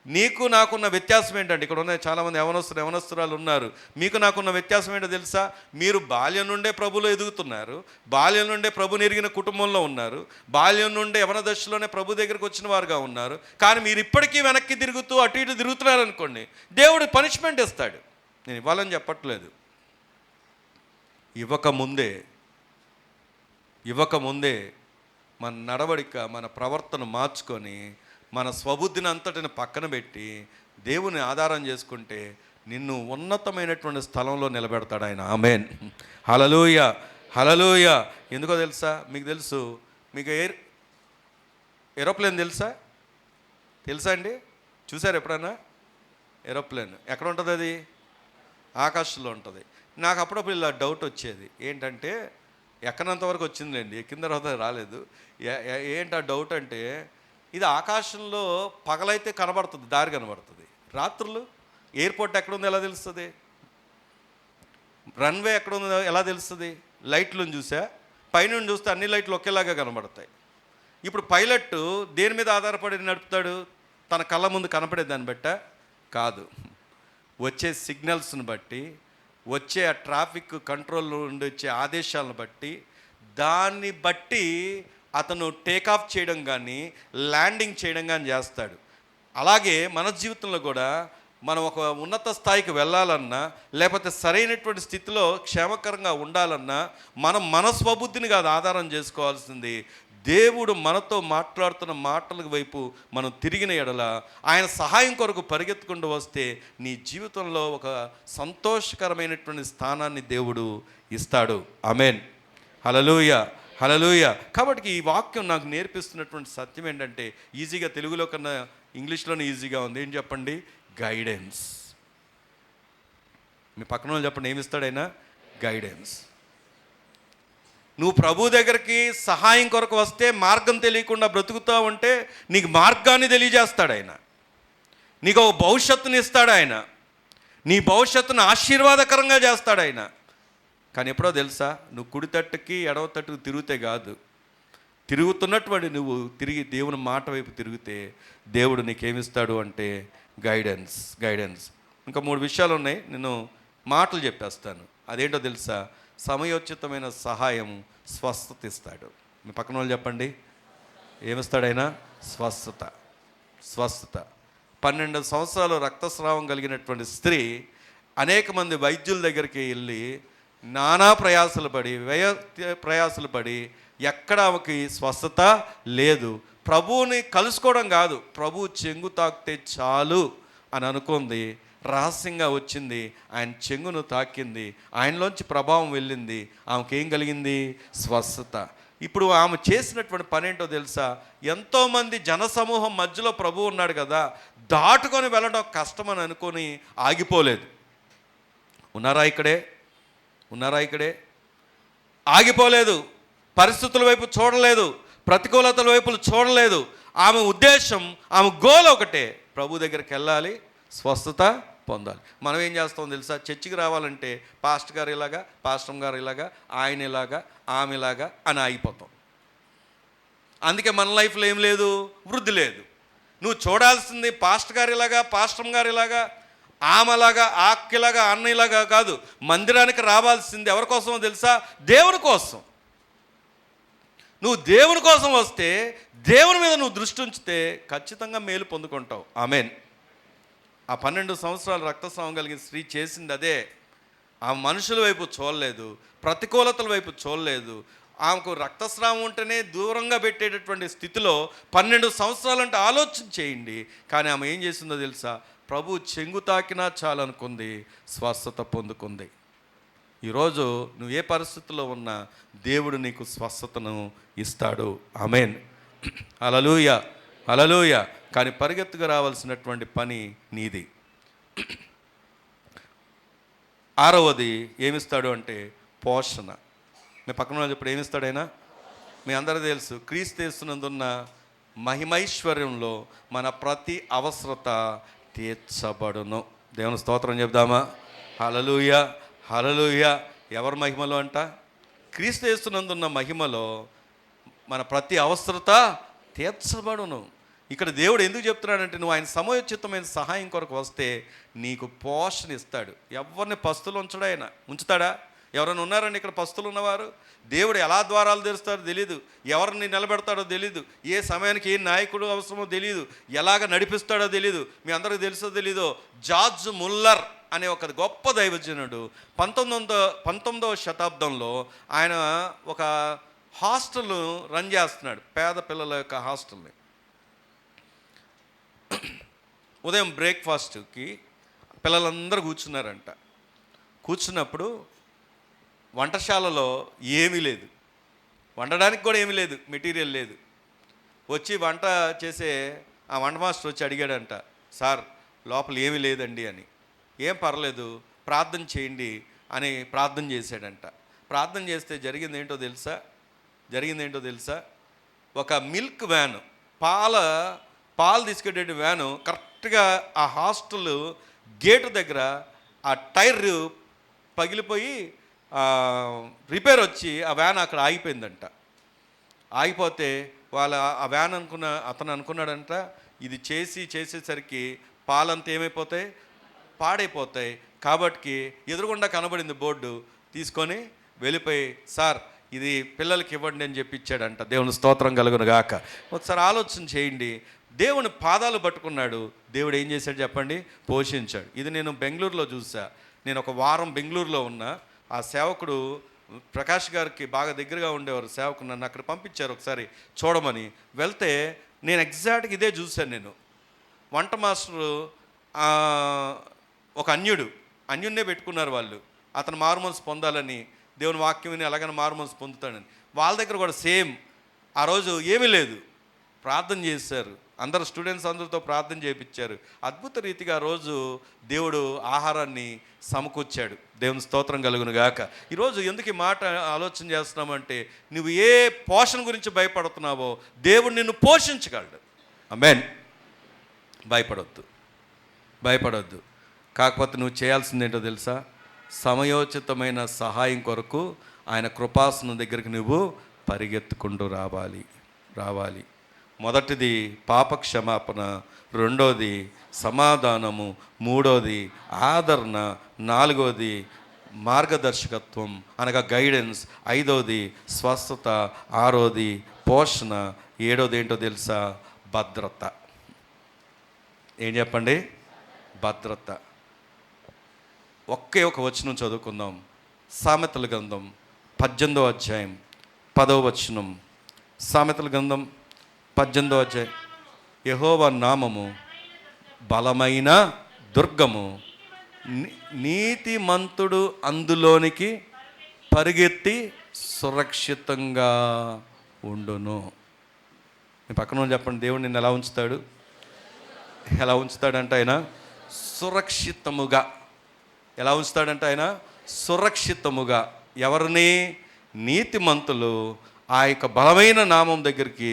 నీకు నాకున్న వ్యత్యాసం ఏంటంటే, ఇక్కడ ఉన్న చాలామంది యవనస్తురాలు ఉన్నారు. మీకు నాకున్న వ్యత్యాసం ఏంటో తెలుసా? మీరు బాల్యం నుండే ప్రభులో ఎదుగుతున్నారు, బాల్యం నుండే ప్రభుని ఎరిగిన కుటుంబంలో ఉన్నారు, బాల్యం నుండే యవన దశలోనే ప్రభు దగ్గరికి వచ్చిన వారుగా ఉన్నారు. కానీ మీరు ఇప్పటికీ వెనక్కి తిరుగుతూ అటు ఇటు తిరుగుతున్నారు అనుకోండి, దేవుడు పనిష్మెంట్ ఇస్తాడు. నేను ఇవ్వాలని చెప్పట్లేదు. ఇవ్వకముందే మన నడవడిక, మన ప్రవర్తన మార్చుకొని మన స్వబుద్ధిని అంతటిని పక్కన పెట్టి దేవుని ఆధారం చేసుకుంటే నిన్ను ఉన్నతమైనటువంటి స్థలంలో నిలబెడతాడు ఆయన. ఆమేన్. హల్లెలూయా, హల్లెలూయా. ఎందుకో తెలుసా? మీకు తెలుసు, మీకు ఏరోప్లేన్ తెలుసా అండి? చూసారు ఎప్పుడన్నా? ఏరోప్లేన్ ఎక్కడ ఉంటుంది? అది ఆకాశంలో ఉంటుంది. నాకు అప్పుడప్పుడు ఇలా డౌట్ వచ్చేది. ఏంటంటే ఎక్కనంత వరకు వచ్చిందిలేండి, ఎక్కిన తర్వాత రాలేదు. ఏంటి ఆ డౌట్ అంటే, ఇది ఆకాశంలో పగలైతే కనబడుతుంది, దారి కనబడుతుంది. రాత్రులు ఎయిర్పోర్ట్ ఎక్కడుందో ఎలా తెలుస్తుంది? రన్వే ఎక్కడుందో ఎలా తెలుస్తుంది? లైట్లను చూసా, పైనుండి చూస్తే అన్ని లైట్లు ఒకేలాగా కనబడతాయి. ఇప్పుడు పైలట్ దేని మీద ఆధారపడి నడుపుతాడు? తన కళ్ళ ముందు కనపడే దాన్ని బట్ట కాదు, వచ్చే సిగ్నల్స్ని బట్టి, వచ్చే ఆ ట్రాఫిక్ కంట్రోల్ నుండి వచ్చే ఆదేశాలను బట్టి, దాన్ని బట్టి అతను టేకాఫ్ చేయడం కానీ ల్యాండింగ్ చేయడం కానీ చేస్తాడు. అలాగే మన జీవితంలో కూడా మనం ఒక ఉన్నత స్థాయికి వెళ్ళాలన్నా, లేకపోతే సరైనటువంటి స్థితిలో క్షేమకరంగా ఉండాలన్నా మనం మన స్వబుద్ధిని కాదు ఆధారం చేసుకోవాల్సింది. దేవుడు మనతో మాట్లాడుతున్న మాటల వైపు మనం తిరిగిన ఎడల, ఆయన సహాయం కొరకు పరిగెత్తుకుంటూ వస్తే నీ జీవితంలో ఒక సంతోషకరమైనటువంటి స్థానాన్ని దేవుడు ఇస్తాడు. ఆమేన్. హల్లెలూయా, హల్లెలూయా. కాబట్టి ఈ వాక్యం నాకు నేర్పిస్తున్నటువంటి సత్యం ఏంటంటే, ఈజీగా తెలుగులో కన్నా ఇంగ్లీష్లోనే ఈజీగా ఉంది. ఏం చెప్పండి? గైడెన్స్. మీ పక్కన వాళ్ళు చెప్పండి, ఏమి ఇస్తాడైనా? గైడెన్స్. నువ్వు ప్రభు దగ్గరికి సహాయం కొరకు వస్తే మార్గం తెలియకుండా బ్రతుకుతూ ఉంటే నీకు మార్గాన్ని తెలియజేస్తాడు ఆయన. నీకు ఒక భవిష్యత్తుని ఇస్తాడు ఆయన. నీ భవిష్యత్తును ఆశీర్వాదకరంగా చేస్తాడు ఆయన. కానీ ఎప్పుడో తెలుసా? నువ్వు కుడి తట్టుకి ఎడవ తట్టుకు తిరిగితే కాదు, తిరుగుతున్నటువంటి నువ్వు తిరిగి దేవుని మాట వైపు తిరిగితే దేవుడు నీకేమిస్తాడు అంటే గైడెన్స్. ఇంకా 3 విషయాలు ఉన్నాయి, నేను మాటలు చెప్పేస్తాను. అదేంటో తెలుసా? సమయోచితమైన సహాయం, స్వస్థత ఇస్తాడు. మీ పక్కన వాళ్ళు చెప్పండి, ఏమిస్తాడైనా? స్వస్థత. 12 సంవత్సరాలు రక్తస్రావం కలిగినటువంటి స్త్రీ అనేక మంది వైద్యుల దగ్గరికి వెళ్ళి నానా ప్రయాసలు పడి ఎక్కడ ఆమెకి స్వస్థత లేదు. ప్రభువుని కలుసుకోవడం కాదు, ప్రభు చెంగు తాకితే చాలు అని అనుకుంది. రహస్యంగా వచ్చింది, ఆయన చెంగును తాకింది, ఆయనలోంచి ప్రభావం వెళ్ళింది, ఆమెకి ఏం కలిగింది? స్వస్థత. ఇప్పుడు ఆమె చేసినటువంటి పని ఏంటో తెలుసా? ఎంతోమంది జనసమూహం మధ్యలో ప్రభువు ఉన్నాడు కదా, దాటుకొని వెళ్ళడం కష్టమని అనుకొని ఆగిపోలేదు. ఉన్నారా ఇక్కడే? ఉన్నారా ఇక్కడే? ఆగిపోలేదు. పరిస్థితుల వైపు చూడలేదు, ప్రతికూలతల వైపు చూడలేదు. ఆమె ఉద్దేశం, ఆమె గోల్ ఒకటే, ప్రభు దగ్గరికి వెళ్ళాలి, స్వస్థత పొందాలి. మనం ఏం చేస్తాం తెలుసా? చర్చికి రావాలంటే పాస్టర్ గారు ఇలాగా, పాస్టర్ గారు ఇలాగా, ఆయన ఇలాగా, ఆమె ఇలాగా అని ఆగిపోతాం. అందుకే మన లైఫ్లో ఏం లేదు, వృద్ధి లేదు. నువ్వు చూడాల్సింది పాస్టర్ గారు ఇలాగా, పాస్టర్ గారు ఇలాగా, ఆమెలాగా, ఆక్కిలాగా, అన్నలాగా కాదు. మందిరానికి రావాల్సింది ఎవరి కోసమో తెలుసా? దేవుని కోసం. నువ్వు దేవుని కోసం వస్తే, దేవుని మీద నువ్వు దృష్టి ఉంచితే ఖచ్చితంగా మేలు పొందుకుంటావు. ఆమెన్. ఆ 12 సంవత్సరాలు రక్తస్రావం కలిగిన స్త్రీ చేసింది అదే. ఆ మనుషుల వైపు చూడలేదు, ప్రతికూలతల వైపు చూడలేదు. ఆమెకు రక్తస్రావం ఉంటేనే దూరంగా పెట్టేటటువంటి స్థితిలో 12 సంవత్సరాలు అంటే ఆలోచన చేయండి. కానీ ఆమె ఏం చేసిందో తెలుసా? ప్రభు చెంగు తాకినా చాలనుకుంది, స్వస్థత పొందుకుంది. ఈరోజు నువ్వు ఏ పరిస్థితుల్లో ఉన్నా దేవుడు నీకు స్వస్థతను ఇస్తాడు. ఆమేన్. హల్లెలూయా, హల్లెలూయా. కానీ పరిగెత్తుగా రావాల్సినటువంటి పని నీది. 6వది ఏమిస్తాడు అంటే పోషణ. మీ పక్కన వాళ్ళు ఇప్పుడు ఏమిస్తాడైనా? మీ అందరూ తెలుసు, క్రీస్తు యేసునందున్న మహిమైశ్వర్యంలో మన ప్రతి అవసరత తీర్చబడును. దేవుని స్తోత్రం చెప్దామా? హల్లెలూయా, హల్లెలూయా. ఎవరి మహిమలో అంట? క్రీస్తు యేసునందున్న మహిమలో మన ప్రతి అవసరత తీర్చబడును. ఇక్కడ దేవుడు ఎందుకు చెప్తున్నాడంటే, నువ్వు ఆయన సమయోచితమైన సహాయం కొరకు వస్తే నీకు పోషణ ఇస్తాడు. ఎవరిని పస్తులు ఉంచడా? ఆయన ఉంచుతాడా? ఎవరైనా ఉన్నారండి ఇక్కడ పస్తులు ఉన్నవారు? దేవుడు ఎలా ద్వారాలు తెరుస్తాడో తెలీదు, ఎవరిని నిలబెడతాడో తెలీదు, ఏ సమయానికి ఏ నాయకుడు అవసరమో తెలీదు, ఎలాగ నడిపిస్తాడో తెలీదు. మీ అందరికీ తెలుసో తెలీదో, జార్జ్ ముల్లర్ అనే ఒక గొప్ప దైవజనుడు 19వ శతాబ్దంలో ఆయన ఒక హాస్టల్ రన్ చేస్తున్నాడు, పేద పిల్లల యొక్క హాస్టల్ని. ఉదయం బ్రేక్ఫాస్ట్కి పిల్లలందరూ కూర్చున్నారంట. కూర్చున్నప్పుడు వంటశాలలో ఏమీ లేదు, వండడానికి కూడా ఏమీ లేదు, మెటీరియల్ లేదు. వచ్చి వంట చేసే ఆ వంట మాస్టర్ వచ్చి అడిగాడంట, సార్ లోపల ఏమీ లేదండి అని. ఏం పర్లేదు, ప్రార్థన చేయండి అని ప్రార్థన చేశాడంట. ప్రార్థన చేస్తే జరిగిందేంటో తెలుసా? ఒక మిల్క్ వ్యాన్, పాలు తీసుకెళ్ళే వ్యాను కరెక్ట్గా ఆ హాస్టల్ గేటు దగ్గర ఆ టైర్ పగిలిపోయి రిపేర్ వచ్చి ఆ వ్యాన్ అక్కడ ఆగిపోయిందంట. ఆగిపోతే ఆ వ్యాన్ అతను అనుకున్నాడంట, ఇది చేసేసరికి పాలంతా ఏమైపోతాయి? పాడైపోతాయి. కాబట్టి ఎదురుగుండా కనబడింది బోర్డు, తీసుకొని వెళ్ళిపోయి, సార్ ఇది పిల్లలకి ఇవ్వండి అని చెప్పి ఇచ్చాడంట. దేవుని స్తోత్రం కలుగును గాక. ఒకసారి ఆలోచన చేయండి. దేవుని పాదాలు పట్టుకున్నాడు, దేవుడు ఏం చేశాడు చెప్పండి? పోషించాడు. ఇది నేను బెంగళూరులో చూసా. నేను ఒక వారం బెంగళూరులో ఉన్నా. ఆ సేవకుడు ప్రకాష్ గారికి బాగా దగ్గరగా ఉండేవారు సేవకుడు, నన్ను అక్కడ పంపించారు ఒకసారి చూడమని. వెళ్తే నేను ఎగ్జాక్ట్గా ఇదే చూశాను. నేను వంట మాస్టరు ఒక అన్యున్నే పెట్టుకున్నారు వాళ్ళు. అతను మారుమనసు పొందాలని, దేవుని వాక్యం విని ఎలాగైనా మారుమనసు పొందుతాడని. వాళ్ళ దగ్గర కూడా సేమ్. ఆ రోజు ఏమీ లేదు, ప్రార్థన చేశారు. అందరు స్టూడెంట్స్ అందరితో ప్రార్థన చేయించారు. అద్భుత రీతిగా ఆ రోజు దేవుడు ఆహారాన్ని సమకూర్చాడు. దేవుని స్తోత్రం కలుగును గాక. ఈరోజు ఎందుకు ఈ మాట ఆలోచన చేస్తున్నామంటే, నువ్వు ఏ పోషణ గురించి భయపడుతున్నావో దేవుడు నిన్ను పోషించగలడు. ఆమేన్. భయపడొద్దు. కాకపోతే నువ్వు చేయాల్సింది ఏంటో తెలుసా? సమయోచితమైన సహాయం కొరకు ఆయన కృపాసనం దగ్గరికి నువ్వు పరిగెత్తుకుంటూ రావాలి. మొదటిది పాప క్షమాపణ, రెండోది సమాధానము, మూడోది ఆదరణ, నాలుగోది మార్గదర్శకత్వం అనగా గైడెన్స్, ఐదోది స్వస్థత, ఆరోది పోషణ, ఏడోది ఏంటో తెలుసా? భద్రత. ఏం చెప్పండి? భద్రత. ఒకే ఒక వచనం చదువుకుందాం. సామెతల గ్రంథం 18వ అధ్యాయం 10వ వచనం. సామెతల గ్రంథం 18వ అధ్యాయం. యెహోవా నామము బలమైన దుర్గము, నీతిమంతుడు అందులోనికి పరిగెత్తి సురక్షితంగా ఉండును. మీ పక్కన చెప్పండి, దేవుడు నిన్ను ఎలా ఉంచుతాడు? ఎలా ఉంచుతాడంటే ఆయన సురక్షితముగా. ఎలా ఉంచుతాడంటే ఆయన సురక్షితముగా. ఎవరిని? నీతిమంతులు ఆ యొక్క బలమైన నామం దగ్గరికి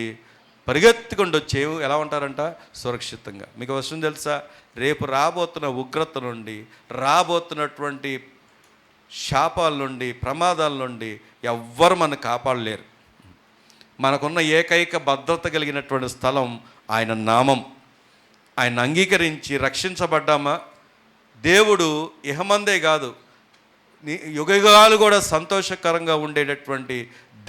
పరిగెత్తుకుంటూ వచ్చే ఎలా ఉంటారంట? సురక్షితంగా. మీకు విషయం తెలుసా? రేపు రాబోతున్న ఉగ్రత నుండి, రాబోతున్నటువంటి శాపాల నుండి, ప్రమాదాల నుండి ఎవ్వరు మనకు కాపాడలేరు. మనకున్న ఏకైక భద్రత కలిగినటువంటి స్థలం ఆయన నామం. ఆయన అంగీకరించి రక్షించబడ్డామా, దేవుడు ఇహమందే కాదు యుగయుగాలు కూడా సంతోషకరంగా ఉండేటటువంటి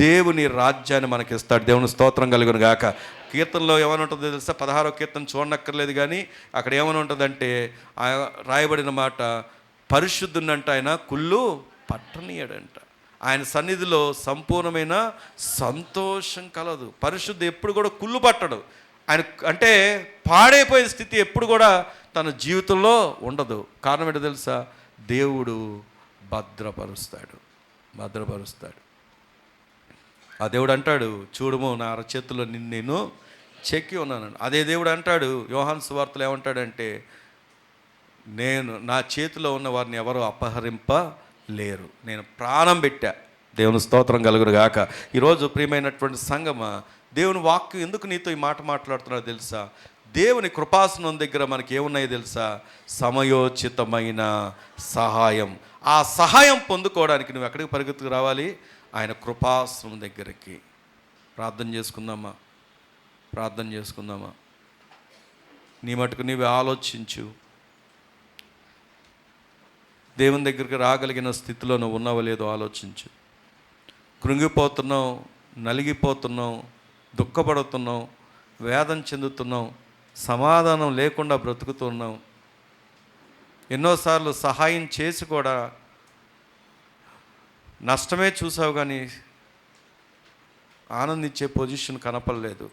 దేవుని రాజ్యాన్ని మనకిస్తాడు. దేవుని స్తోత్రం కలుగును గాక. కీర్తనలో ఏమని ఉంటుందో తెలుసా? 16వ కీర్తన చూడనక్కర్లేదు, కానీ అక్కడ ఏమని ఉంటుందంటే రాయబడిన మాట, పరిశుద్ధునంట ఆయన కుళ్ళు పట్టనీయడంట. ఆయన సన్నిధిలో సంపూర్ణమైన సంతోషం కలదు. పరిశుద్ధి ఎప్పుడు కూడా కుళ్ళు పట్టడు. ఆయన అంటే పాడైపోయిన స్థితి ఎప్పుడు కూడా తన జీవితంలో ఉండదు. కారణం ఏంటో తెలుసా? దేవుడు భద్రపరుస్తాడు. ఆ దేవుడు అంటాడు, చూడుము నా అరచేతిలో నేను చెక్కి ఉన్నాను. అదే దేవుడు అంటాడు యోహాను సువార్తలో ఏమంటాడంటే, నేను నా చేతిలో ఉన్న వారిని ఎవరు అపహరింపలేరు, నేను ప్రాణం పెట్టా. దేవుని స్తోత్రం కలుగును గాక. ఈరోజు ప్రియమైనటువంటి సంగమా, దేవుని వాక్యం ఎందుకు నీతో ఈ మాట మాట్లాడుతున్నాడో తెలుసా? దేవుని కృపాసనం దగ్గర మనకి ఏమున్నాయో తెలుసా? సమయోచితమైన సహాయం. ఆ సహాయం పొందుకోవడానికి నువ్వు ఎక్కడికి పరిగెత్తుకు రావాలి? ఆయన కృపాసనం దగ్గరికి. ప్రార్థన చేసుకుందామా? నీ మటుకు నీవు ఆలోచించు. దేవుని దగ్గరికి రాగలిగిన స్థితిలో నువ్వు ఉన్నావో లేదో ఆలోచించు. కృంగిపోతున్నావు, నలిగిపోతున్నావు, దుఃఖపడుతున్నావు, వేదన చెందుతున్నావు, సమాధానం లేకుండా బ్రతుకుతున్నావు. ఎన్నోసార్లు సహాయం చేసి కూడా నష్టమే చూసావు, కానీ ఆనందించే పొజిషన్ కనపడలేదు.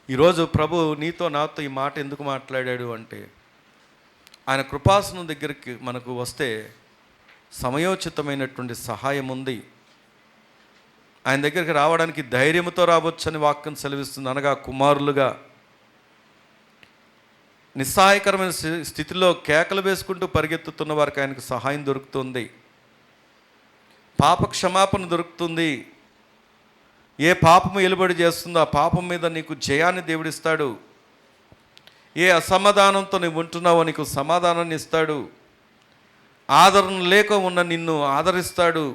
ఈరోజు ప్రభు నీతో నాతో ఈ మాట ఎందుకు మాట్లాడాడు అంటే, ఆయన కృపాసనం దగ్గరికి మనకు వస్తే సమయోచితమైనటువంటి సహాయం ఉంది. ఆయన దగ్గరికి రావడానికి ధైర్యంతో రావచ్చని వాక్యం సెలవిస్తుంది. అనగా కుమారులుగా నిస్సహాయకరమైన స్థితిలో కేకలు వేసుకుంటూ పరిగెత్తుతున్న వారికి ఆయనకు సహాయం దొరుకుతుంది. పాప క్షమాపణ దొరుకుతుంది. ఏ పాపము ఎలుబడి చేస్తుందో ఆ పాపం మీద నీకు జయాన్ని దేవుడిస్తాడు. ఏ అసమాధానంతో నువ్వు ఉంటున్నావో నీకు సమాధానాన్ని ఇస్తాడు. ఆదరణ లేక ఉన్న నిన్ను ఆదరిస్తాడు.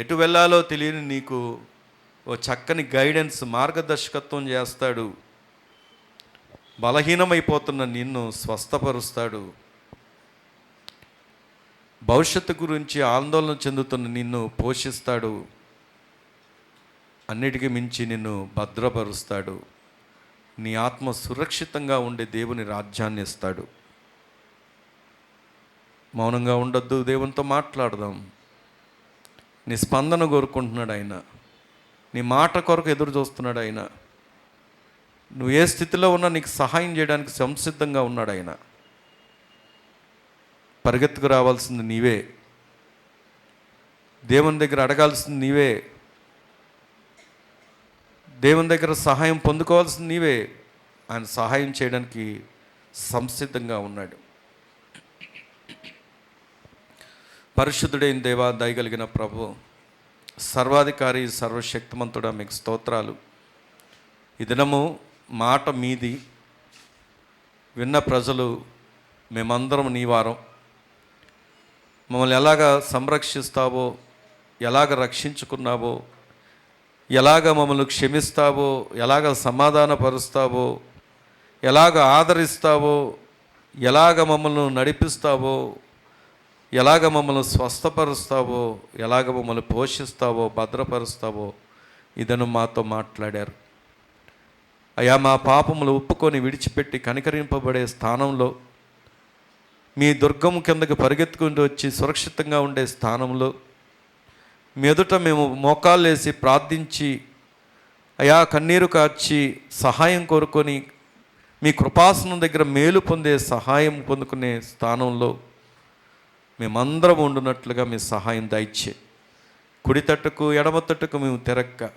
ఎటు వెళ్ళాలో తెలియని నీకు ఓ చక్కని గైడెన్స్, మార్గదర్శకత్వం చేస్తాడు. బలహీనమైపోతున్న నిన్ను స్వస్థపరుస్తాడు. భవిష్యత్తు గురించి ఆందోళన చెందుతున్న నిన్ను పోషిస్తాడు. అన్నిటికీ మించి నిన్ను భద్రపరుస్తాడు. నీ ఆత్మ సురక్షితంగా ఉండే దేవుని రాజ్యాన్ని ఇస్తాడు. మౌనంగా ఉండొద్దు, దేవునితో మాట్లాడదాం. నీ స్పందన కోరుకుంటున్నాడు ఆయన. నీ మాట కొరకు ఎదురు చూస్తున్నాడు ఆయన. నువ్వు ఏ స్థితిలో ఉన్నా నీకు సహాయం చేయడానికి సంసిద్ధంగా ఉన్నాడు ఆయన. పరిగెత్తుకు రావాల్సింది నీవే. దేవుని దగ్గర అడగాల్సింది నీవే. దేవుని దగ్గర సహాయం పొందుకోవాల్సింది నీవే. ఆయన సహాయం చేయడానికి సంసిద్ధంగా ఉన్నాడు. పరిశుద్ధుడైన దేవా, దయగలిగిన ప్రభు, సర్వాధికారి, సర్వశక్తిమంతుడా, మీకు స్తోత్రాలు. ఈ దినము మాట మీది విన్న ప్రజలు మేమందరం నీ వారం. మమ్మల్ని ఎలాగ సంరక్షిస్తావో, ఎలాగ రక్షించుకున్నావో, ఎలాగ మమ్మల్ని క్షమిస్తావో, ఎలాగ సమాధానపరుస్తావో, ఎలాగ ఆదరిస్తావో, ఎలాగ మమ్మల్ని నడిపిస్తావో, ఎలాగ మమ్మల్ని స్వస్థపరుస్తావో, ఎలాగ మమ్మల్ని పోషిస్తావో, భద్రపరుస్తావో ఇదను మాతో మాట్లాడారు. అయా, మా పాపములు ఒప్పుకొని విడిచిపెట్టి కనికరింపబడే స్థానంలో, మీ దుర్గము కిందకి పరిగెత్తుకుంటూ వచ్చి సురక్షితంగా ఉండే స్థానంలో మీ ఎదుట మేము మోకాళ్ళేసి ప్రార్థించి, అయా కన్నీరు కార్చి సహాయం కోరుకొని మీ కృపాసనం దగ్గర మేలు పొందే సహాయం పొందుకునే స్థానంలో మేమందరం ఉండునట్లుగా మీ సహాయం దయచే. కుడి తట్టుకు ఎడమ తట్టుకు మేము తిరక్క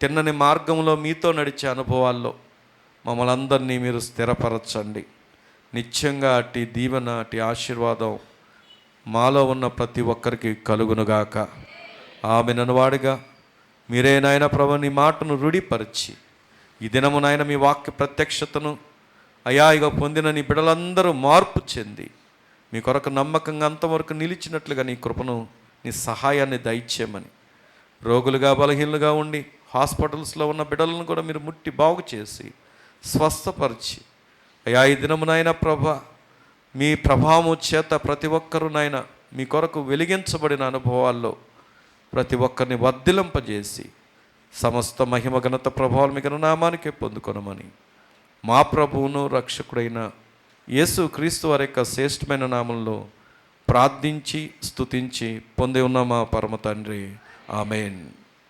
తిన్నని మార్గంలో మీతో నడిచే అనుభవాల్లో మమ్మల్ని అందరినీ మీరు స్థిరపరచండి. నిత్యంగా అటు దీవెన అటు ఆశీర్వాదం మాలో ఉన్న ప్రతి ఒక్కరికి కలుగునుగాక. ఆమెననువాడిగా మీరే నాయన ప్రభు నీ మాటను రూఢిపరిచి ఈ దినము నాయన మీ వాక్య ప్రత్యక్షతను అయాయిగా పొందిన నీ బిడ్డలందరూ మార్పు చెంది మీ కొరకు నమ్మకంగా అంతవరకు నిలిచినట్లుగా నీ కృపను నీ సహాయాన్ని దయచేయమని, రోగులుగా బలహీనులుగా ఉండి హాస్పిటల్స్లో ఉన్న బిడ్డలను కూడా మీరు ముట్టి బాగు చేసి స్వస్థపరిచి అయా ఈ దినము నాయన ప్రభా మీ ప్రభావము చేత ప్రతి ఒక్కరూ నాయన మీ కొరకు వెలిగించబడిన అనుభవాల్లో ప్రతి ఒక్కరిని వర్ధిలింపజేసి సమస్త మహిమ ఘనత ప్రభావాలు మీకు నామానికే పొందుకొనమని మా ప్రభువును రక్షకుడైన యేసు క్రీస్తు వారి యొక్క శ్రేష్టమైన నామంలో ప్రార్థించి స్తుతించి పొంది ఉన్న మా పరమ తండ్రి. ఆమేన్.